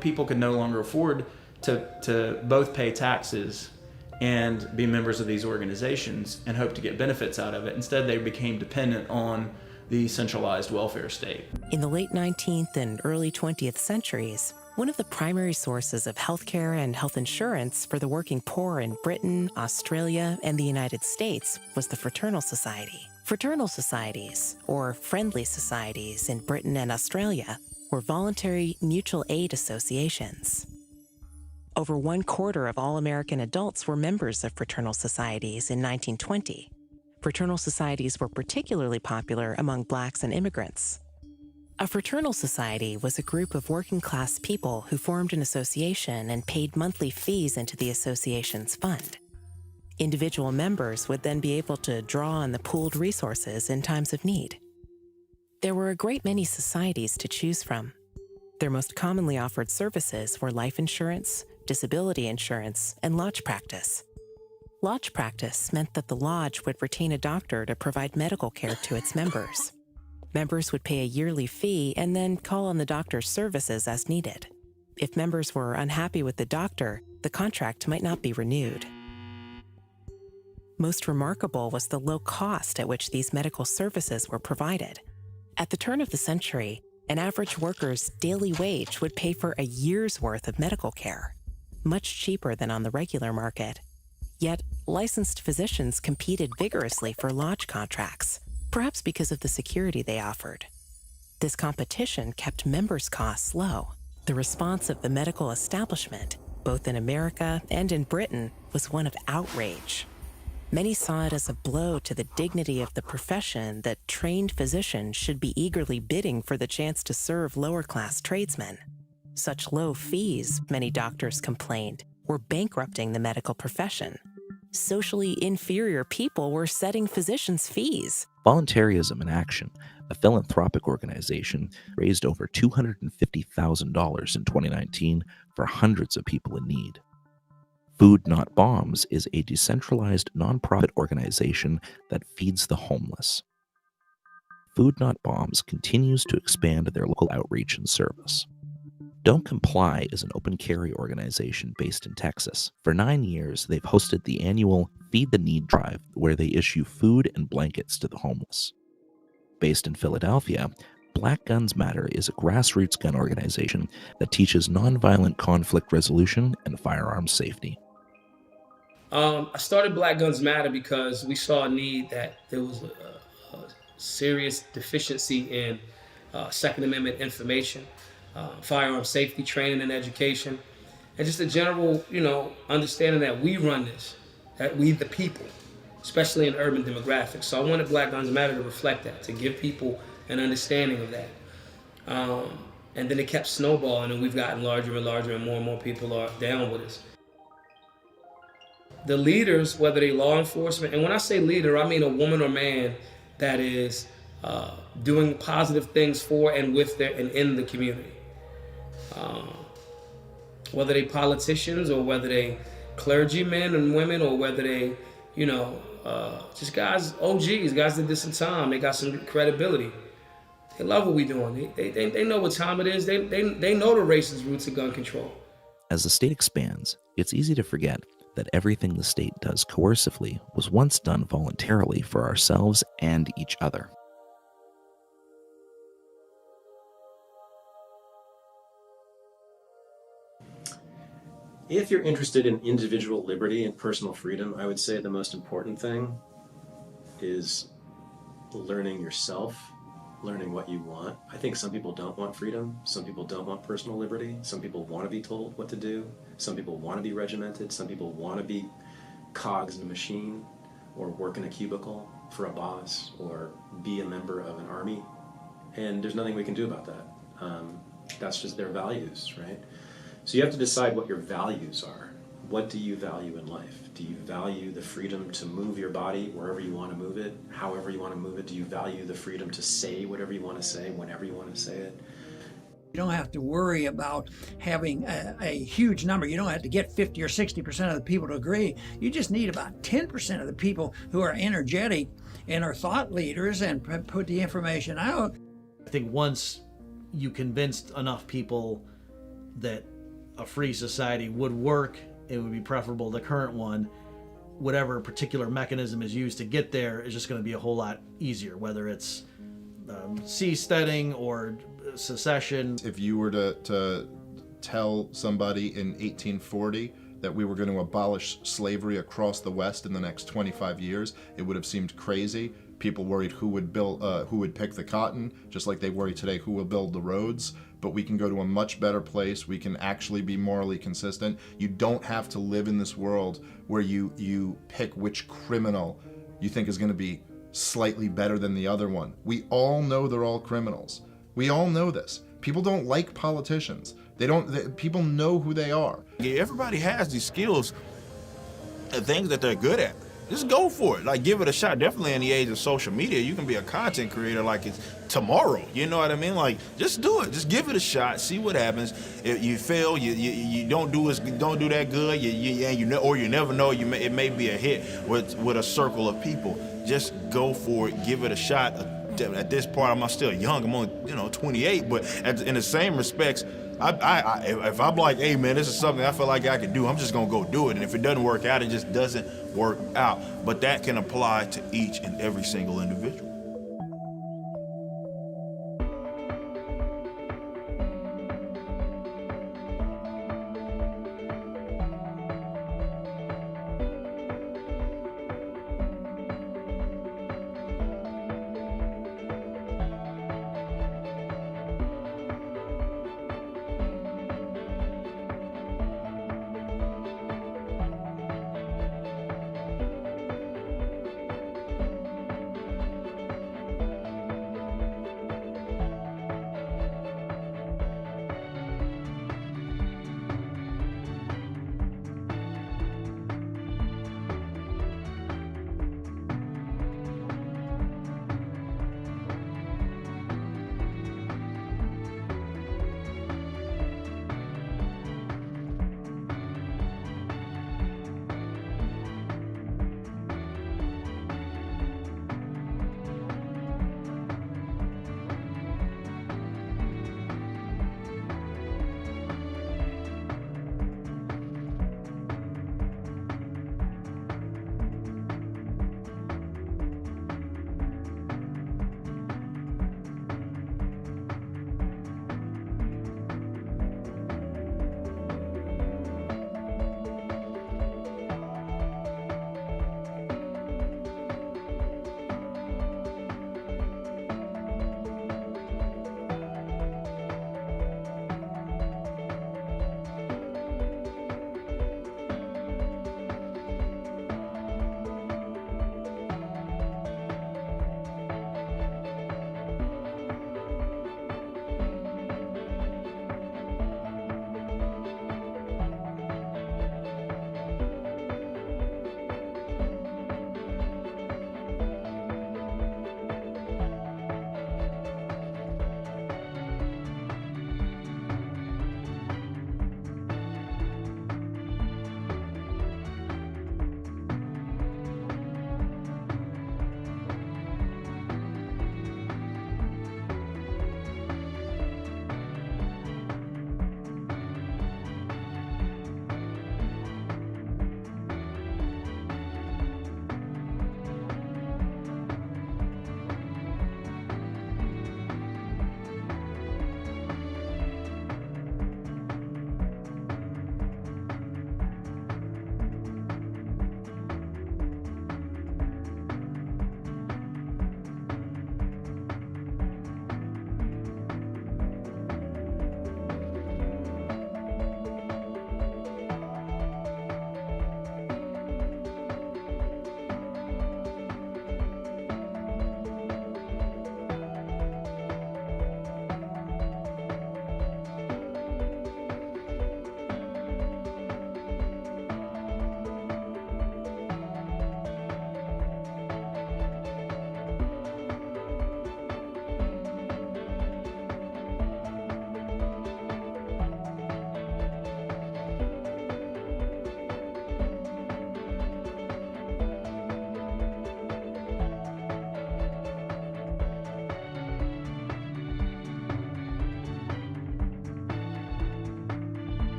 People could no longer afford to both pay taxes and be members of these organizations and hope to get benefits out of it. Instead, they became dependent on the centralized welfare state. In the late 19th and early 20th centuries, one of the primary sources of healthcare and health insurance for the working poor in Britain, Australia, and the United States was the fraternal society. Fraternal societies, or friendly societies in Britain and Australia, were voluntary mutual aid associations. Over 1/4 of all American adults were members of fraternal societies in 1920. Fraternal societies were particularly popular among blacks and immigrants. A fraternal society was a group of working-class people who formed an association and paid monthly fees into the association's fund. Individual members would then be able to draw on the pooled resources in times of need. There were a great many societies to choose from. Their most commonly offered services were life insurance, disability insurance, and lodge practice. Lodge practice meant that the lodge would retain a doctor to provide medical care to its members. Members would pay a yearly fee and then call on the doctor's services as needed. If members were unhappy with the doctor, the contract might not be renewed. Most remarkable was the low cost at which these medical services were provided. At the turn of the century, an average worker's daily wage would pay for a year's worth of medical care, much cheaper than on the regular market. Yet, licensed physicians competed vigorously for lodge contracts, perhaps because of the security they offered. This competition kept members' costs low. The response of the medical establishment, both in America and in Britain, was one of outrage. Many saw it as a blow to the dignity of the profession that trained physicians should be eagerly bidding for the chance to serve lower-class tradesmen. Such low fees, many doctors complained, were bankrupting the medical profession. Socially inferior people were setting physicians' fees. Voluntarism in Action, a philanthropic organization, raised over $250,000 in 2019 for hundreds of people in need. Food Not Bombs is a decentralized nonprofit organization that feeds the homeless. Food Not Bombs continues to expand their local outreach and service. Don't Comply is an open carry organization based in Texas. For 9 years, they've hosted the annual Feed the Need drive, where they issue food and blankets to the homeless. Based in Philadelphia, Black Guns Matter is a grassroots gun organization that teaches nonviolent conflict resolution and firearms safety. I started Black Guns Matter because we saw a need that there was a serious deficiency in Second Amendment information, firearm safety training and education, and just a general, understanding that we run this, that we the people, especially in urban demographics. So I wanted Black Guns Matter to reflect that, to give people an understanding of that. And then it kept snowballing, and we've gotten larger and larger, and more people are down with us. The leaders, whether they law enforcement, and when I say leader, I mean a woman or man that is doing positive things for and with and in the community. Whether they politicians or whether they clergymen and women or whether they, just guys, OGs, guys that did some time, they got some credibility. They love what we're doing. They know what time it is. They know the racist roots of gun control. As the state expands, it's easy to forget that everything the state does coercively was once done voluntarily for ourselves and each other. If you're interested in individual liberty and personal freedom, I would say the most important thing is learning yourself, learning what you want. I think some people don't want freedom. Some people don't want personal liberty. Some people want to be told what to do. Some people want to be regimented. Some people want to be cogs in a machine, or work in a cubicle for a boss, or be a member of an army. And there's nothing we can do about that. That's just their values, right? So you have to decide what your values are. What do you value in life? Do you value the freedom to move your body wherever you want to move it, however you want to move it? Do you value the freedom to say whatever you want to say, whenever you want to say it? You don't have to worry about having a huge number. You don't have to get 50 or 60% of the people to agree. You just need about 10% of the people who are energetic and are thought leaders and put the information out. I think once you convinced enough people that a free society would work, it would be preferable to the current one, whatever particular mechanism is used to get there is just going to be a whole lot easier, whether it's seasteading or secession. If you were to tell somebody in 1840 that we were going to abolish slavery across the West in the next 25 years, it would have seemed crazy. People worried who would pick the cotton, just like they worry today who will build the roads. But we can go to a much better place. We can actually be morally consistent. You don't have to live in this world where you pick which criminal you think is going to be slightly better than the other one. We all know they're all criminals. We all know this. People don't like politicians. People know who they are. Everybody has these skills and things that they're good at. Just go for it. Like, give it a shot. Definitely in the age of social media, you can be a content creator like it's tomorrow. You know what I mean? Like, just do it. Just give it a shot. See what happens. If you fail, you don't do that good. You never know. It may be a hit with a circle of people. Just go for it. Give it a shot. At this part, I'm still young. I'm only 28. But in the same respects, if I'm like, hey man, this is something I feel like I can do, I'm just gonna go do it. And if it doesn't work out, it just doesn't work out. But that can apply to each and every single individual.